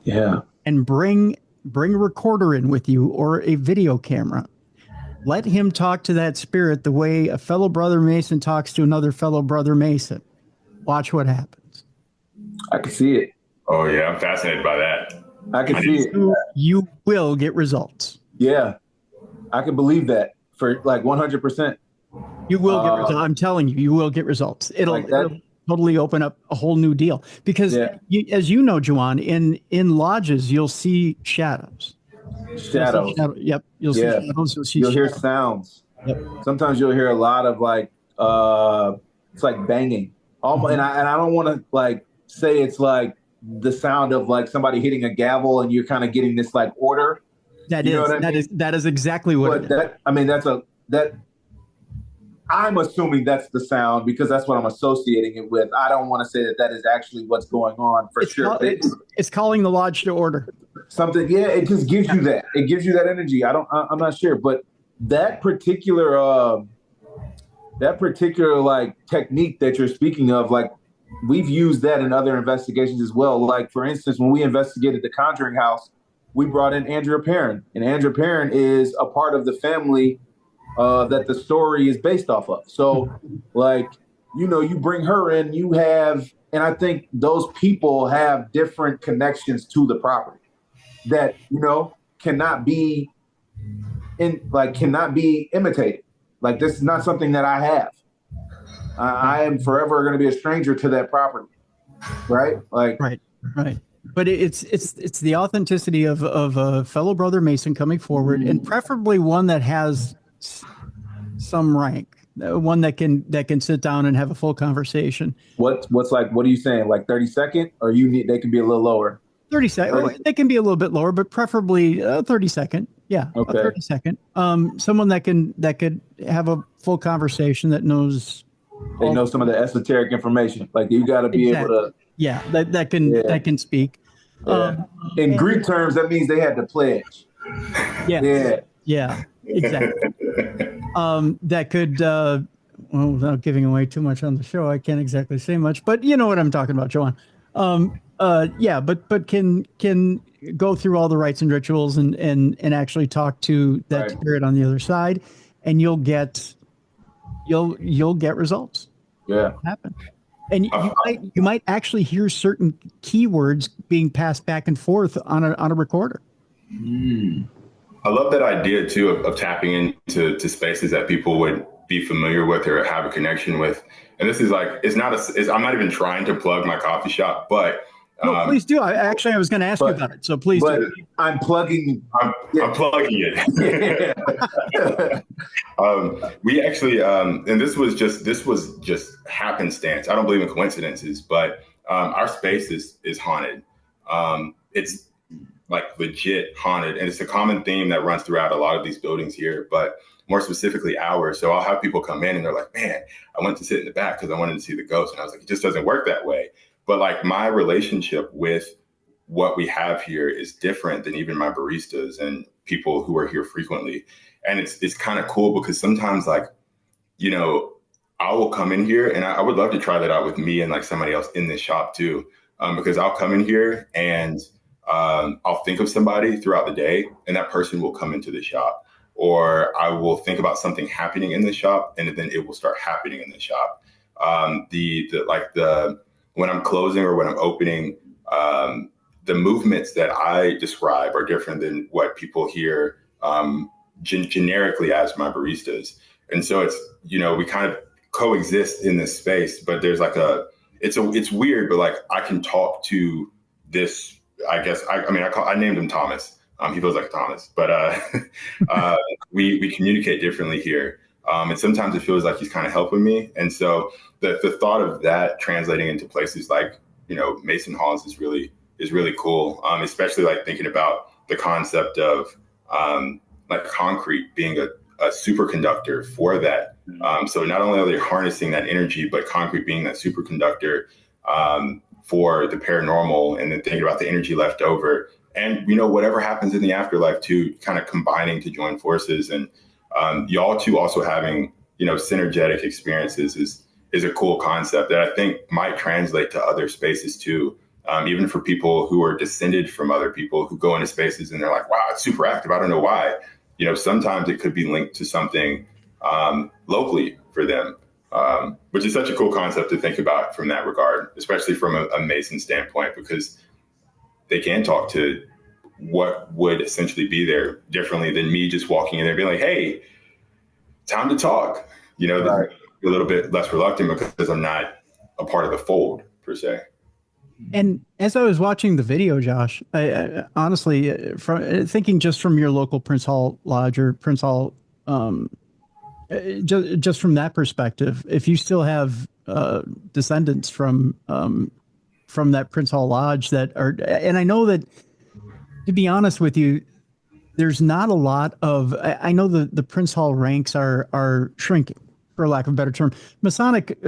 Yeah. And bring a recorder in with you or a video camera. Let him talk to that spirit the way a fellow brother Mason talks to another fellow brother Mason. Watch what happens. I can see it. Oh, yeah. I'm fascinated by that. I can see it. You will get results. Yeah. I can believe that for like 100%. You will get results. I'm telling you, you will get results. It'll totally open up a whole new deal. Because as you know, Juwan, in lodges, you'll see shadows. Shadows. Yep. You'll see shadows. You'll hear sounds. Yep. Sometimes you'll hear a lot of like, it's like banging. Almost, and I don't want to like say it's like the sound of like somebody hitting a gavel and you're kind of getting this like order. That is exactly what it is. I mean, I'm assuming that's the sound because that's what I'm associating it with. I don't want to say that is actually what's going on for sure. It's calling the lodge to order. Something, yeah, it just gives you that. It gives you that energy. I'm not sure, but that particular like technique that you're speaking of, like we've used that in other investigations as well. Like for instance, when we investigated the Conjuring House, we brought in Andrea Perrin, and Andrea Perrin is a part of the family that the story is based off of. So like, you bring her in, and I think those people have different connections to the property that, cannot be imitated. Like this is not something that I have. I am forever going to be a stranger to that property. Right. Like, right. But it's the authenticity of a fellow brother Mason coming forward, and preferably one that has some rank, one that can sit down and have a full conversation. What are you saying? Like 30-second, or they can be a little lower? 30 seconds. They can be a little bit lower, but preferably 30-second. Yeah. Okay. 30-second. Someone that could have a full conversation that knows. They know some of the esoteric information. Like you got to be able to. Yeah. That can speak. Yeah. In Greek terms, that means they had to pledge. Yeah. Yeah. Exactly. That could. Well, without giving away too much on the show, I can't exactly say much, but you know what I'm talking about, Juwan. But can go through all the rites and rituals and actually talk to that spirit on the other side, and you'll get results. Yeah, happen, and you might actually hear certain keywords being passed back and forth on a recorder. I love that idea too of tapping into spaces that people would be familiar with or have a connection with. And this is like, I'm not even trying to plug my coffee shop, but no, please do. I was going to ask you about it, so please do. I'm plugging. I'm plugging it. We actually, and this was just happenstance. I don't believe in coincidences, but our space is haunted. like legit haunted. And it's a common theme that runs throughout a lot of these buildings here, but more specifically ours. So I'll have people come in and they're like, man, I went to sit in the back because I wanted to see the ghost. And I was like, it just doesn't work that way. But like my relationship with what we have here is different than even my baristas and people who are here frequently. And it's kind of cool because sometimes like, you know, I will come in here and I would love to try that out with me and like somebody else in this shop too. Because I'll come in here and I'll think of somebody throughout the day and that person will come into the shop, or I will think about something happening in the shop and then it will start happening in the shop. When I'm closing or when I'm opening, the movements that I describe are different than what people hear generically as my baristas. And so it's, you know, we kind of coexist in this space, but there's like it's weird, but like I can talk to this, I guess, I named him Thomas. He feels like Thomas, but we communicate differently here. And sometimes it feels like he's kind of helping me. And so the thought of that translating into places like, you know, Mason Halls is really cool. Especially like thinking about the concept of like concrete being a superconductor for that. So not only are they harnessing that energy, but concrete being that superconductor for the paranormal, and then thinking about the energy left over. And, you know, whatever happens in the afterlife too, kind of combining to join forces. And y'all too also having, you know, synergetic experiences is a cool concept that I think might translate to other spaces too. Even for people who are descended from other people who go into spaces and they're like, wow, it's super active. I don't know why. You know, sometimes it could be linked to something locally for them, which is such a cool concept to think about from that regard, especially from a Mason standpoint, because they can talk to what would essentially be there differently than me just walking in there being like, hey, time to talk. You know, right. A little bit less reluctant because I'm not a part of the fold per se. And as I was watching the video, Josh, I honestly, from thinking just from your local Prince Hall Lodge or Prince Hall, just from that perspective, if you still have descendants from that Prince Hall Lodge that are, and I know that, to be honest with you, there's not a lot of. I know the Prince Hall ranks are shrinking, for lack of a better term. Masonic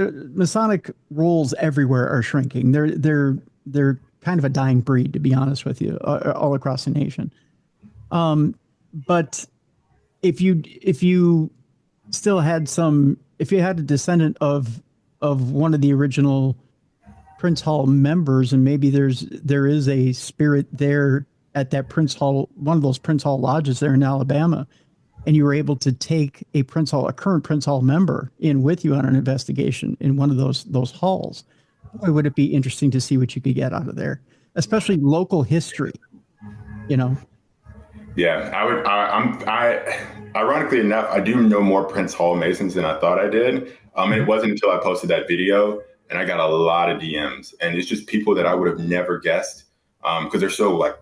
roles everywhere are shrinking. They're kind of a dying breed, to be honest with you, all across the nation. But if you still had if you had a descendant of one of the original Prince Hall members, and maybe there is a spirit there at that Prince Hall, one of those Prince Hall lodges there in Alabama, and you were able to take a current Prince Hall member in with you on an investigation in one of those halls, boy, would it be interesting to see what you could get out of there, especially local history, you know? Yeah, ironically enough, I do know more Prince Hall Masons than I thought I did. And it wasn't until I posted that video and I got a lot of DMs, and it's just people that I would have never guessed because they're so like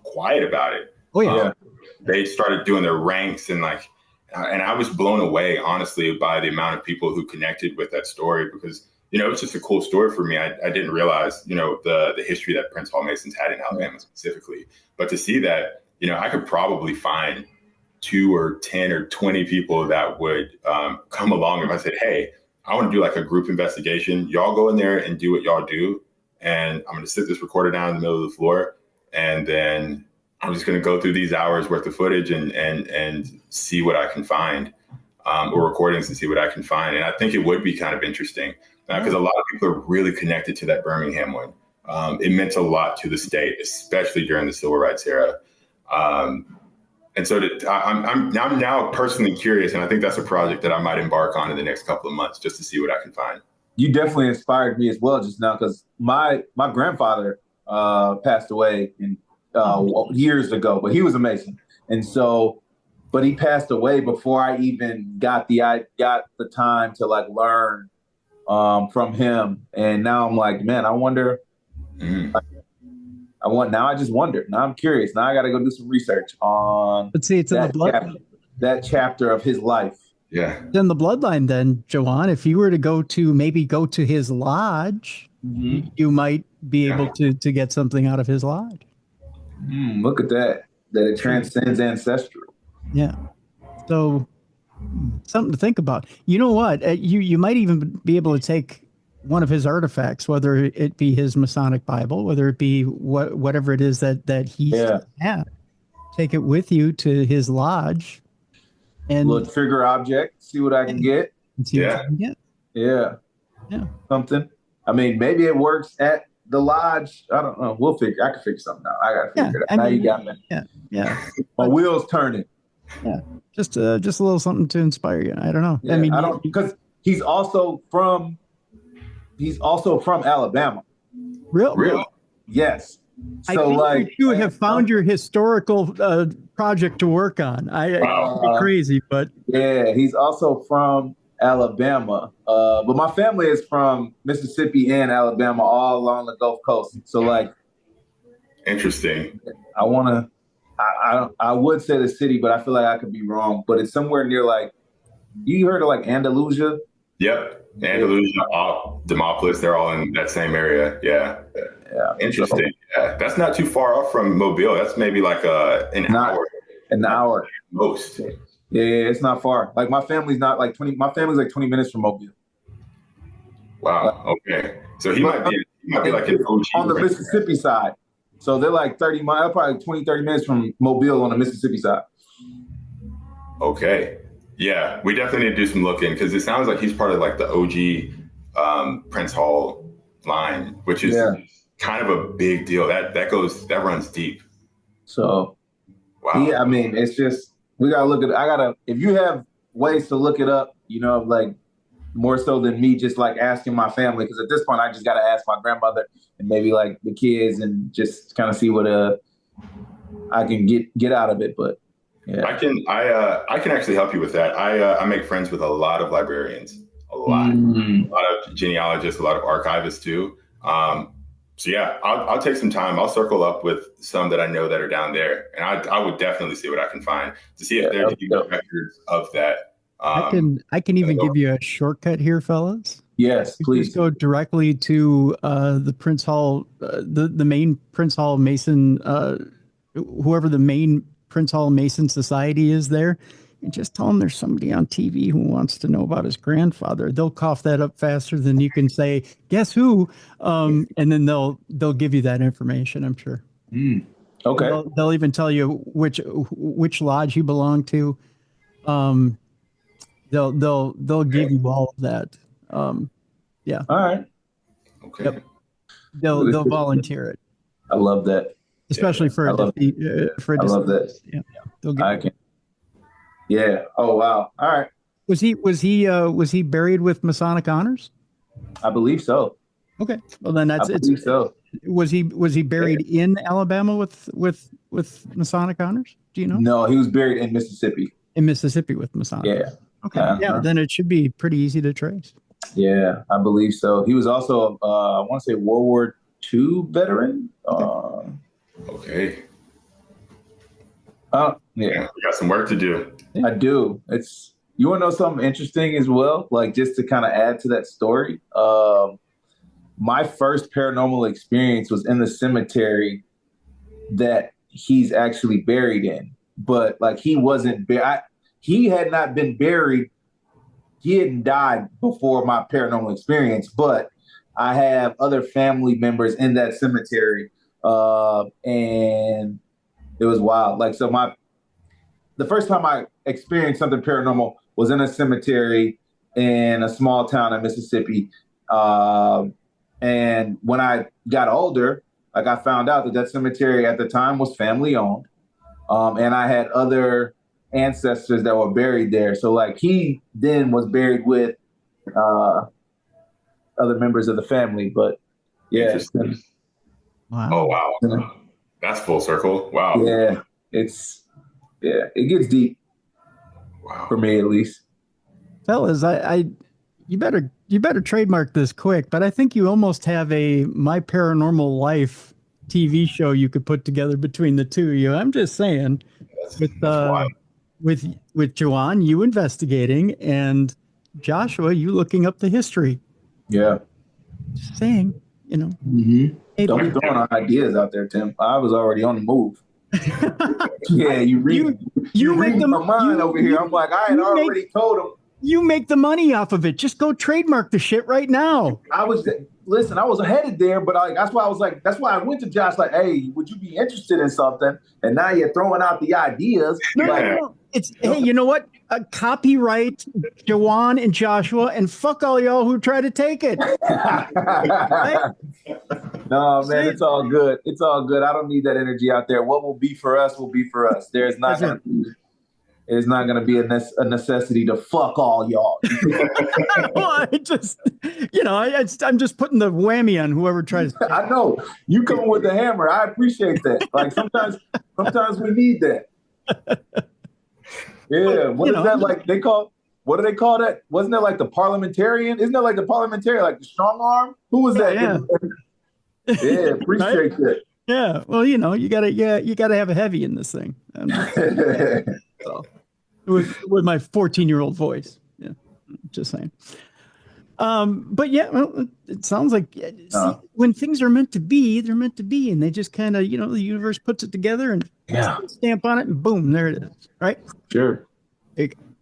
quiet about it. Oh yeah. They started doing their ranks and I was blown away, honestly, by the amount of people who connected with that story because, you know, it's just a cool story for me. I didn't realize, you know, the history that Prince Hall Masons had in Alabama specifically, but to see that, you know, I could probably find 2 or 10 or 20 people that would come along if I said, hey, I want to do like a group investigation. Y'all go in there and do what y'all do. And I'm going to sit this recorder down in the middle of the floor. And then I'm just going to go through these hours worth of footage and see what I can find, or recordings and see what I can find. And I think it would be kind of interesting because a lot of people are really connected to that Birmingham one. It meant a lot to the state, especially during the civil rights era. And so I'm now personally curious, and I think that's a project that I might embark on in the next couple of months just to see what I can find. You definitely inspired me as well just now because my grandfather passed away years ago, but he was a Mason. And so, but he passed away before I even got the time to like learn from him. And now I'm like, man, I wonder. Now I just wondered. Now I'm curious. Now I got to go do some research on. Let's see, it's in the blood. That chapter of his life. Yeah. In the bloodline, then, Juwan, if you were to go to his lodge, you might be able to get something out of his lodge. Look at that. That it transcends ancestral. Yeah. So something to think about. You know what? You might even be able to take one of his artifacts, whether it be his Masonic Bible, whether it be whatever it is that he had, take it with you to his lodge and little trigger object, see what I can get. And see what you can get. Yeah. Something. I mean, maybe it works at the lodge. I don't know. I can figure something out. I gotta figure it out. Now you got me. Yeah. My wheels turning. Yeah. Just a little something to inspire you. I don't know. Yeah, I mean, because he's also from Alabama. Really? Yes. So I think you have found your historical project to work on. It's crazy, but yeah, he's also from Alabama. But my family is from Mississippi and Alabama, all along the Gulf Coast. So interesting. I would say the city, but I feel like I could be wrong. But it's somewhere near you heard of Andalusia? Yep. Andalusia, Demopolis, they're all in that same area. Yeah. Interesting. Yeah. That's not too far off from Mobile. That's maybe an hour. An hour. Most. Yeah, it's not far. My family's not my family's 20 minutes from Mobile. Wow. Okay. So he might be like an OG on the Mississippi side. So they're 30 miles, probably 20, 30 minutes from Mobile on the Mississippi side. Okay. Yeah, we definitely need to do some looking because it sounds like he's part of the OG Prince Hall line, which is kind of a big deal. That runs deep. So, wow. Yeah, I mean, it's just we gotta look at. If you have ways to look it up, more so than me just asking my family, because at this point I just gotta ask my grandmother and maybe the kids and just kind of see what I can get out of it, but. Yeah. I can actually help you with that. I make friends with a lot of librarians, a lot of genealogists, a lot of archivists too. So yeah, I'll take some time. I'll circle up with some that I know that are down there, and I would definitely see what I can find to see if there's any records of that. I can even give you a shortcut here, fellas. Yes, please. Just go directly to the Prince Hall, the main Prince Hall Mason, whoever the main Prince Hall Mason Society is there, and just tell them there's somebody on TV who wants to know about his grandfather. They'll cough that up faster than you can say, guess who? And then they'll give you that information, I'm sure. Okay. They'll even tell you which lodge you belong to. They'll give you all of that. Yeah. All right. Okay. Yep. They'll volunteer it. I love that. Especially for a defeat. I love that. Yeah. Yeah. Oh wow. All right. Was he buried with Masonic honors? I believe so. Okay. Well, then I believe so. Was he buried in Alabama with Masonic honors? Do you know? No, he was buried in Mississippi. In Mississippi with Masonic. Yeah. Okay. Yeah. Then it should be pretty easy to trace. Yeah, I believe so. He was also, I want to say, World War II veteran. Okay. Yeah. We got some work to do. I do. You want to know something interesting as well? Just to kind of add to that story. My first paranormal experience was in the cemetery that he's actually buried in, but he wasn't buried. He had not been buried. He hadn't died before my paranormal experience, but I have other family members in that cemetery. And it was wild. The first time I experienced something paranormal was in a cemetery in a small town in Mississippi. And when I got older, I found out that cemetery at the time was family owned. And I had other ancestors that were buried there. So he then was buried with other members of the family. But yeah. Wow. Oh wow. That's full circle. Wow. Yeah. It gets deep. Wow. For me at least. Fellas, you better trademark this quick, but I think you almost have a My Paranormal Life TV show you could put together between the two of you. I'm just saying, with Juwan, you investigating, and Joshua, you looking up the history. Yeah. Just saying, Mm-hmm. Don't be throwing our ideas out there, Tim. I was already on the move. Yeah, you read my mind over here. I'm like, I had already told him. You make the money off of it. Just go trademark the shit right now. I was headed there, but that's why I went to Josh like, hey, would you be interested in something? And now you're throwing out the ideas. No. Hey, you know what? Copyright Juwan and Joshua, and fuck all y'all who try to take it. Right? No, man, it's all good. It's all good. I don't need that energy out there. What will be for us will be for us. There's not going to be a necessity to fuck all y'all. Well, I'm just putting the whammy on whoever tries to. I know you come with the hammer. I appreciate that. Like sometimes we need that. Yeah. What is that like? What do they call that? Wasn't that like the parliamentarian? Isn't that like the parliamentarian, like the strong arm? Who was that? Yeah, appreciate right? that. Yeah. Well, you gotta have a heavy in this thing. So, with my 14-year-old voice. Yeah. Just saying. But yeah, well, it sounds like when things are meant to be, they're meant to be, and they just kind of, the universe puts it together and stamp on it, and boom, there it is. Right? Sure.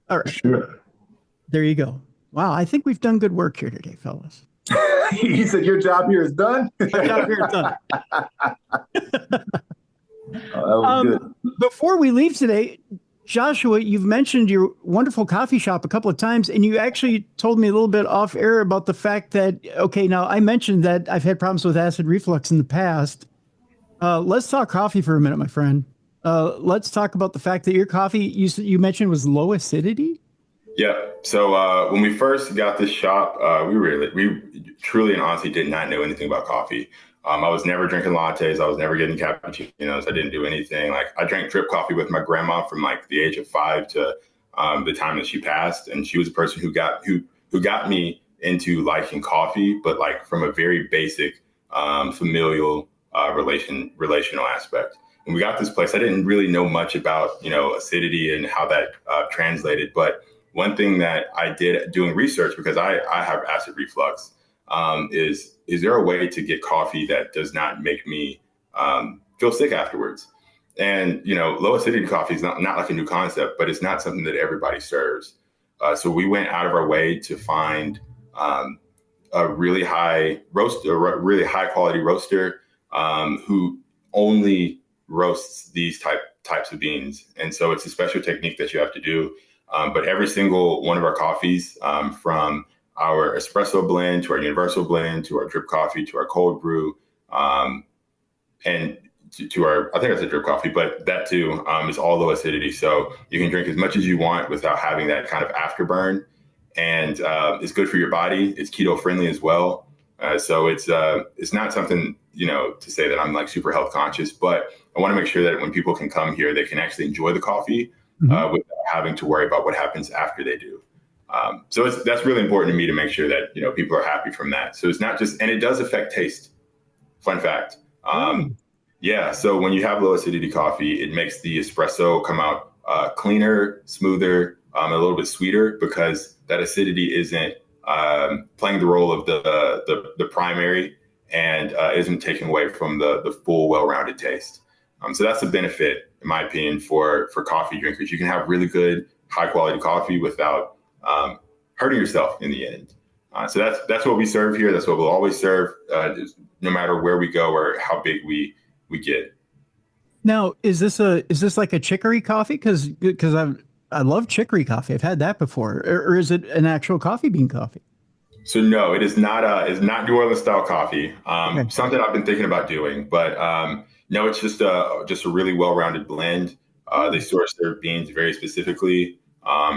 All right. Sure. There you go. Wow, I think we've done good work here today, fellas. He said your job here is done. My job here is done. That was good. Before we leave today, Joshua, you've mentioned your wonderful coffee shop a couple of times, and you actually told me a little bit off air about the fact that, now I mentioned that I've had problems with acid reflux in the past. Let's talk coffee for a minute, my friend. Let's talk about the fact that your coffee you mentioned was low acidity. Yeah. So when we first got this shop, we truly and honestly did not know anything about coffee. I was never drinking lattes. I was never getting cappuccinos. I didn't do anything. Like I drank drip coffee with my grandma from like the age of 5 to the time that she passed. And she was a person who got me into liking coffee, but like from a very basic familial relational aspect. When we got this place, I didn't really know much about, acidity and how that translated. But one thing that I did doing research, because I have acid reflux, is there a way to get coffee that does not make me feel sick afterwards? And, low acidity coffee is not like a new concept, but it's not something that everybody serves. So we went out of our way to find a really high quality roaster who only roasts these types of beans. And so it's a special technique that you have to do. But every single one of our coffees, from our espresso blend to our universal blend to our drip coffee to our cold brew, and to our, I think it's a drip coffee, but that too is all low acidity. So you can drink as much as you want without having that kind of afterburn. And it's good for your body. It's keto friendly as well. So it's not something, to say that I'm like super health conscious, but I want to make sure that when people can come here, they can actually enjoy the coffee without having to worry about what happens after they do. So that's really important to me to make sure that, people are happy from that. So it's not just, and it does affect taste. Fun fact. Yeah. So when you have low acidity coffee, it makes the espresso come out cleaner, smoother, a little bit sweeter, because that acidity isn't playing the role of the primary and isn't taking away from the full, well-rounded taste. So that's a benefit, in my opinion, for coffee drinkers. You can have really good, high-quality coffee without hurting yourself in the end. So that's what we serve here. That's what we'll always serve, no matter where we go or how big we get. Now, is this like a chicory coffee? Because I love chicory coffee. I've had that before. Or is it an actual coffee bean coffee? So no, it is not. It's not New Orleans style coffee. Okay. Something I've been thinking about doing, but no, it's just a really well-rounded blend. They source their beans very specifically.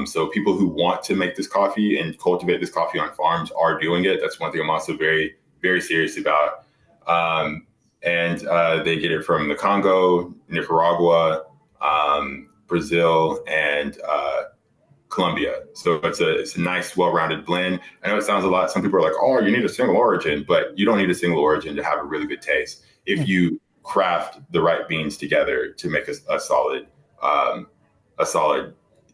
So people who want to make this coffee and cultivate this coffee on farms are doing it. That's one thing I'm also very, very serious about. And they get it from the Congo, Nicaragua, Brazil, and Colombia. So it's a nice, well-rounded blend. I know it sounds a lot. Some people are like, "Oh, you need a single origin," but you don't need a single origin to have a really good taste. If you craft the right beans together to make a solid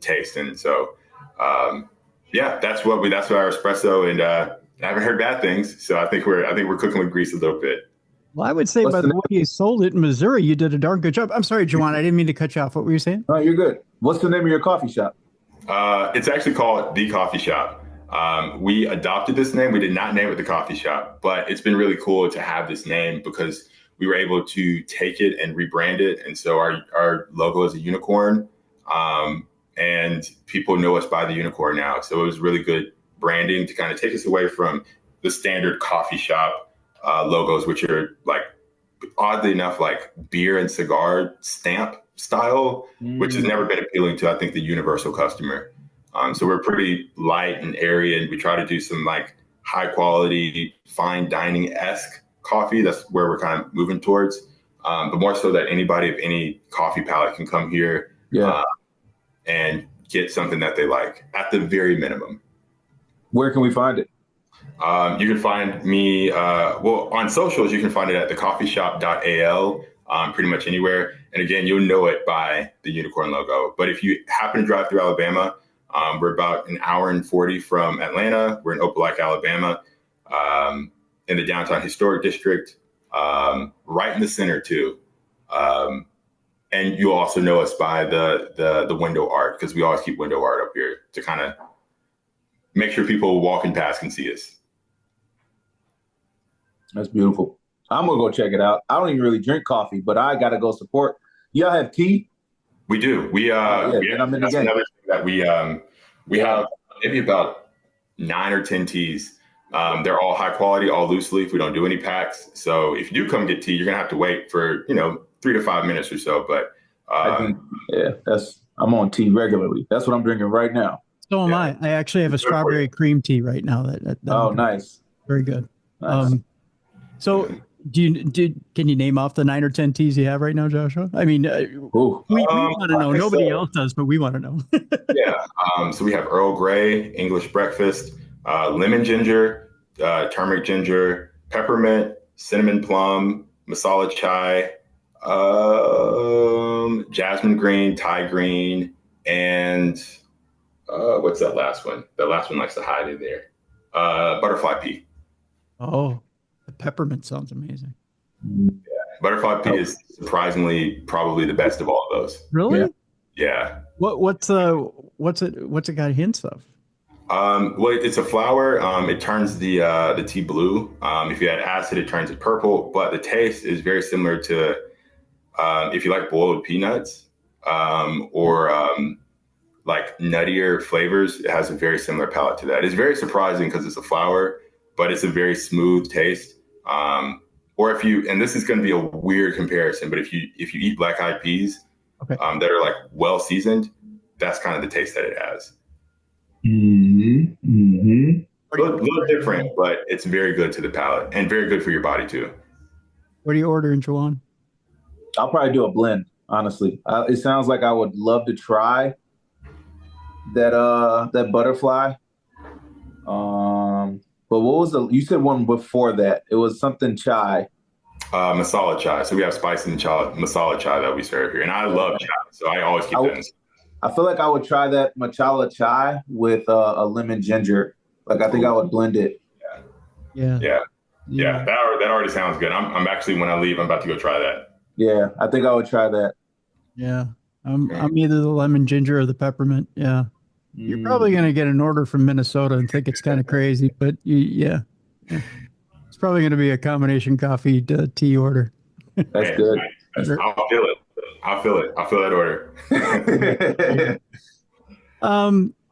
taste. And so, that's our espresso. And I haven't heard bad things. So I think we're cooking with grease a little bit. Well, I would say What's by the the way you sold it in Missouri, you did a darn good job. I'm sorry, Juwan, I didn't mean to cut you off. What were you saying? No, you're good. What's the name of your coffee shop? It's actually called The Coffee Shop. We adopted this name. We did not name it The Coffee Shop, but it's been really cool to have this name because we were able to take it and rebrand it. And so our logo is a unicorn. And people know us by the unicorn now. So it was really good branding to kind of take us away from the standard coffee shop logos, which are like, oddly enough, like beer and cigar stamp style, which has never been appealing to, I think, the universal customer. So we're pretty light and airy, and we try to do some like high quality, fine dining-esque coffee. That's where we're kind of moving towards. But more so that anybody of any coffee palate can come here and get something that they like at the very minimum. Where can we find it? You can find me, on socials, you can find it at thecoffeeshop.al, pretty much anywhere. And again, you'll know it by the unicorn logo. But if you happen to drive through Alabama, we're about an hour and 40 from Atlanta. We're in Opelika, Alabama, in the downtown historic district, right in the center too. And you'll also know us by the window art, because we always keep window art up here to kind of make sure people walking past can see us. That's beautiful. I'm going to go check it out. I don't even really drink coffee, but I got to go support. Y'all have tea? We do. That's another thing that we have maybe about 9 or 10 teas. They're all high quality, all loose leaf. We don't do any packs. So if you do come get tea, you're going to have to wait for, 3 to 5 minutes or so. But I'm on tea regularly. That's what I'm drinking right now. So am I. I actually have a strawberry cream tea right now. Nice. Very good. Nice. So can you name off the 9 or 10 teas you have right now, Joshua? I mean, we want to know. Nobody else does, but we want to know. So we have Earl Grey, English breakfast, lemon ginger, turmeric ginger, peppermint, cinnamon plum, masala chai, jasmine green, Thai green, and what's that last one? That last one likes to hide in there. Butterfly pea. Oh, the peppermint sounds amazing. Yeah, butterfly pea is surprisingly probably the best of all of those. Really? Yeah. What's it got hints of? Well, it's a flower. It turns the tea blue. If you add acid, it turns it purple. But the taste is very similar to if you like boiled peanuts or like nuttier flavors. It has a very similar palate to that. It's very surprising because it's a flower, but it's a very smooth taste. Or if you, and this is going to be a weird comparison, but if you eat black eyed peas that are like well seasoned, that's kind of the taste that it has. A little different, but it's very good to the palate and very good for your body too. What are you ordering, Juwan? I'll probably do a blend, honestly. It sounds like I would love to try that butterfly. But what was you said one before that? It was something chai. Masala chai. So we have spice and masala chai that we serve here. And I love chai, so I always keep that. I feel like I would try that masala chai with a lemon ginger. Like I think I would blend it. Yeah. That already sounds good. I'm actually, when I leave, I'm about to go try that. Yeah, I think I would try that. Yeah, I'm either the lemon ginger or the peppermint. Yeah. You're probably going to get an order from Minnesota and think it's kind of crazy, but it's probably going to be a combination coffee to tea order. That's good. I'll feel it. I'll feel that order.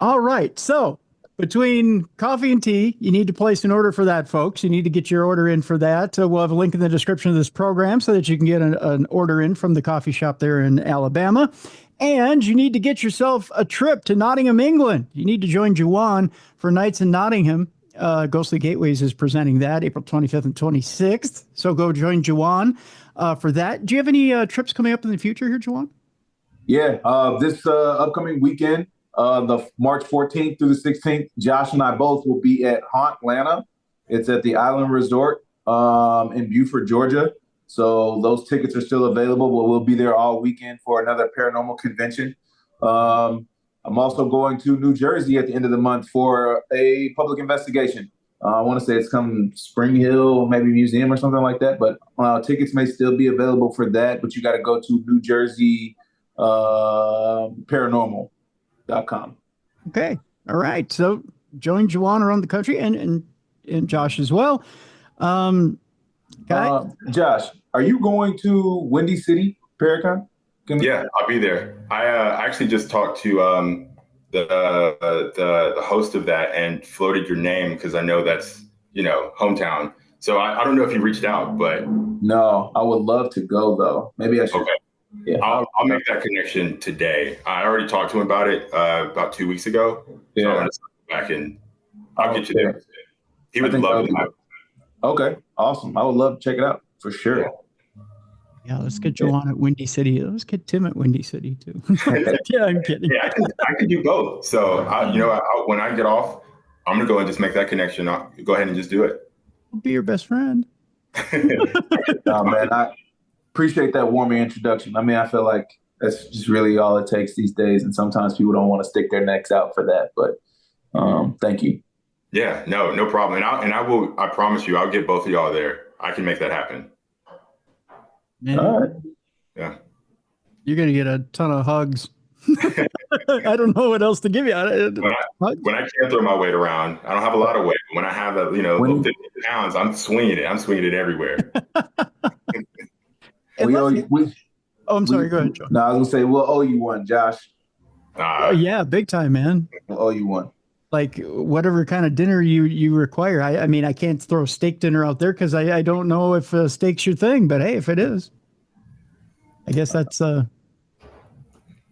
All right. So between coffee and tea, you need to place an order for that, folks. You need to get your order in for that. We'll have a link in the description of this program so that you can get an order in from the coffee shop there in Alabama. And you need to get yourself a trip to Nottingham, England. You need to join Juwan for Nights in Nottingham. Ghostly Gateways is presenting that April 25th and 26th. So go join Juwan for that. Do you have any trips coming up in the future here, Juwan? Yeah, this upcoming weekend, the March 14th through the 16th, Josh and I both will be at Haunt Atlanta. It's at the Island Resort in Beaufort, Georgia. So those tickets are still available, but we'll be there all weekend for another paranormal convention. I'm also going to New Jersey at the end of the month for a public investigation. I want to say it's coming Spring Hill, maybe museum or something like that. But tickets may still be available for that. But you got to go to New Jersey paranormal.com. Okay. All right. So join Juwan around the country and Josh as well. Josh, are you going to Windy City Paracon? Yeah, I'll be there. I actually just talked to the host of that and floated your name because I know that's hometown. So I don't know if you reached out, but no, I would love to go though. Maybe I should. Okay. Yeah, I'll make that connection today. I already talked to him about it about 2 weeks ago. Yeah. So I'm going to back and I'll get you there. He would love it. Okay, awesome. I would love to check it out for sure. Yeah, let's get Juwan at Windy City. Let's get Tim at Windy City too. Yeah, I'm kidding. Yeah, I can do both. So when I get off, I'm gonna go and just make that connection. I'll go ahead and just do it. I'll be your best friend. Man, I appreciate that warming introduction. I mean, I feel like that's just really all it takes these days. And sometimes people don't want to stick their necks out for that. But thank you. Yeah, no problem. I promise you, I'll get both of y'all there. I can make that happen. Man, all right. Yeah. You're going to get a ton of hugs. I don't know what else to give you. When I can't throw my weight around, I don't have a lot of weight. But when I have 50 pounds, I'm swinging it. I'm swinging it everywhere. I'm sorry. Go ahead, Joe. No, I was going to say, we'll owe you one, Josh. Yeah, big time, man. We'll owe you one. Like whatever kind of dinner you require. I mean, I can't throw steak dinner out there because I don't know if steak's your thing. But hey, if it is, I guess that's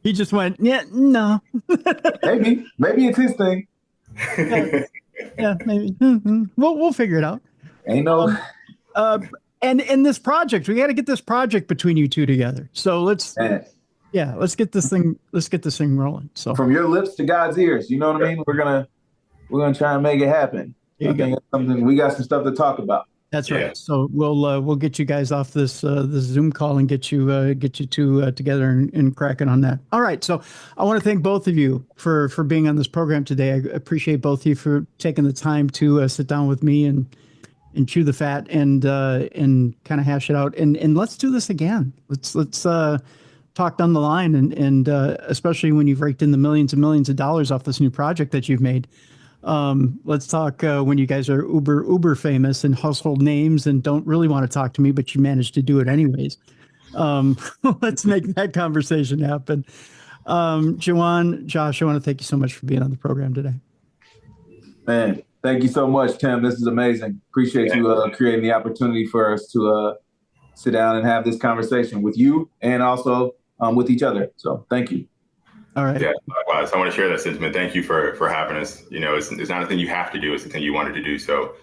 he just went, yeah, no. maybe it's his thing. Yeah, maybe. Mm-hmm. We'll figure it out. Ain't no. And in this project, we got to get this project between you two together. So let's get this thing rolling. So from your lips to God's ears, you know what I mean? We're gonna try and make it happen. I think it's something we got some stuff to talk about. That's right. Yeah. So we'll get you guys off this Zoom call and get you two together and cracking on that. All right. So I want to thank both of you for being on this program today. I appreciate both of you for taking the time to sit down with me and chew the fat and kind of hash it out. And let's do this again. Let's talk down the line and especially when you've raked in the millions and millions of dollars off this new project that you've made. Let's talk when you guys are uber famous and household names and don't really want to talk to me, but you managed to do it anyways. Let's make that conversation happen. Juwan, Josh, I want to thank you so much for being on the program today. Man, thank you so much, Tim. This is amazing. Appreciate you creating the opportunity for us to sit down and have this conversation with you and also with each other. So thank you. All right. Yeah, likewise. I want to share that sentiment. Thank you for having us. It's not a thing you have to do. It's a thing you wanted to do. So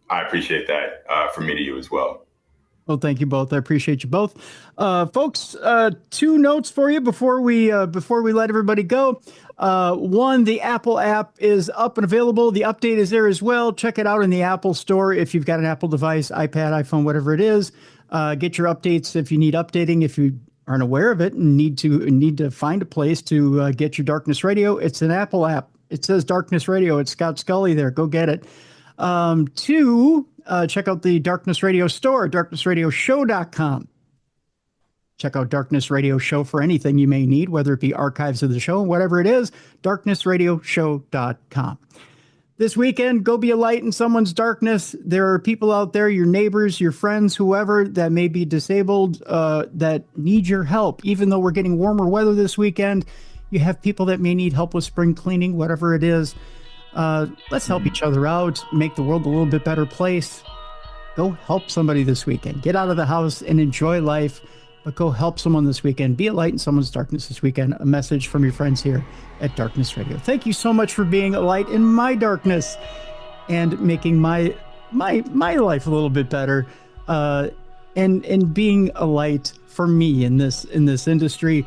I appreciate that from me to you as well. Well, thank you both. I appreciate you both. Folks, two notes for you before we let everybody go. One, the Apple app is up and available. The update is there as well. Check it out in the Apple store if you've got an Apple device, iPad, iPhone, whatever it is. Get your updates if you need updating. If you aren't aware of it and need to find a place to get your Darkness Radio, it's an Apple app. It says Darkness Radio. It's Scott Scully there. Go get it. Two, check out the Darkness Radio store, darknessradioshow.com. Check out Darkness Radio Show for anything you may need, whether it be archives of the show, whatever it is, darknessradioshow.com. This weekend, go be a light in someone's darkness. There are people out there, your neighbors, your friends, whoever that may be disabled, that need your help. Even though we're getting warmer weather this weekend, you have people that may need help with spring cleaning, whatever it is. Let's help each other out, make the world a little bit better place. Go help somebody this weekend. Get out of the house and enjoy life, but go help someone this weekend. Be a light in someone's darkness this weekend. A message from your friends here at Darkness Radio. Thank you so much for being a light in my darkness and making my life a little bit better, and being a light for me in this industry.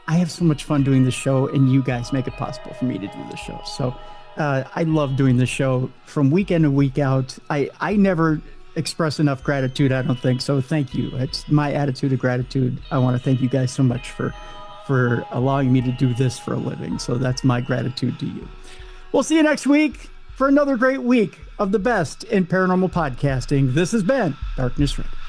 I have so much fun doing this show, and you guys make it possible for me to do this show. So I love doing this show from week in and week out. I never express enough gratitude, I don't think. So thank you. It's my attitude of gratitude. I want to thank you guys so much for allowing me to do this for a living. So that's my gratitude to you. We'll see you next week. for another great week of the best in paranormal podcasting. This has been Darkness Radio.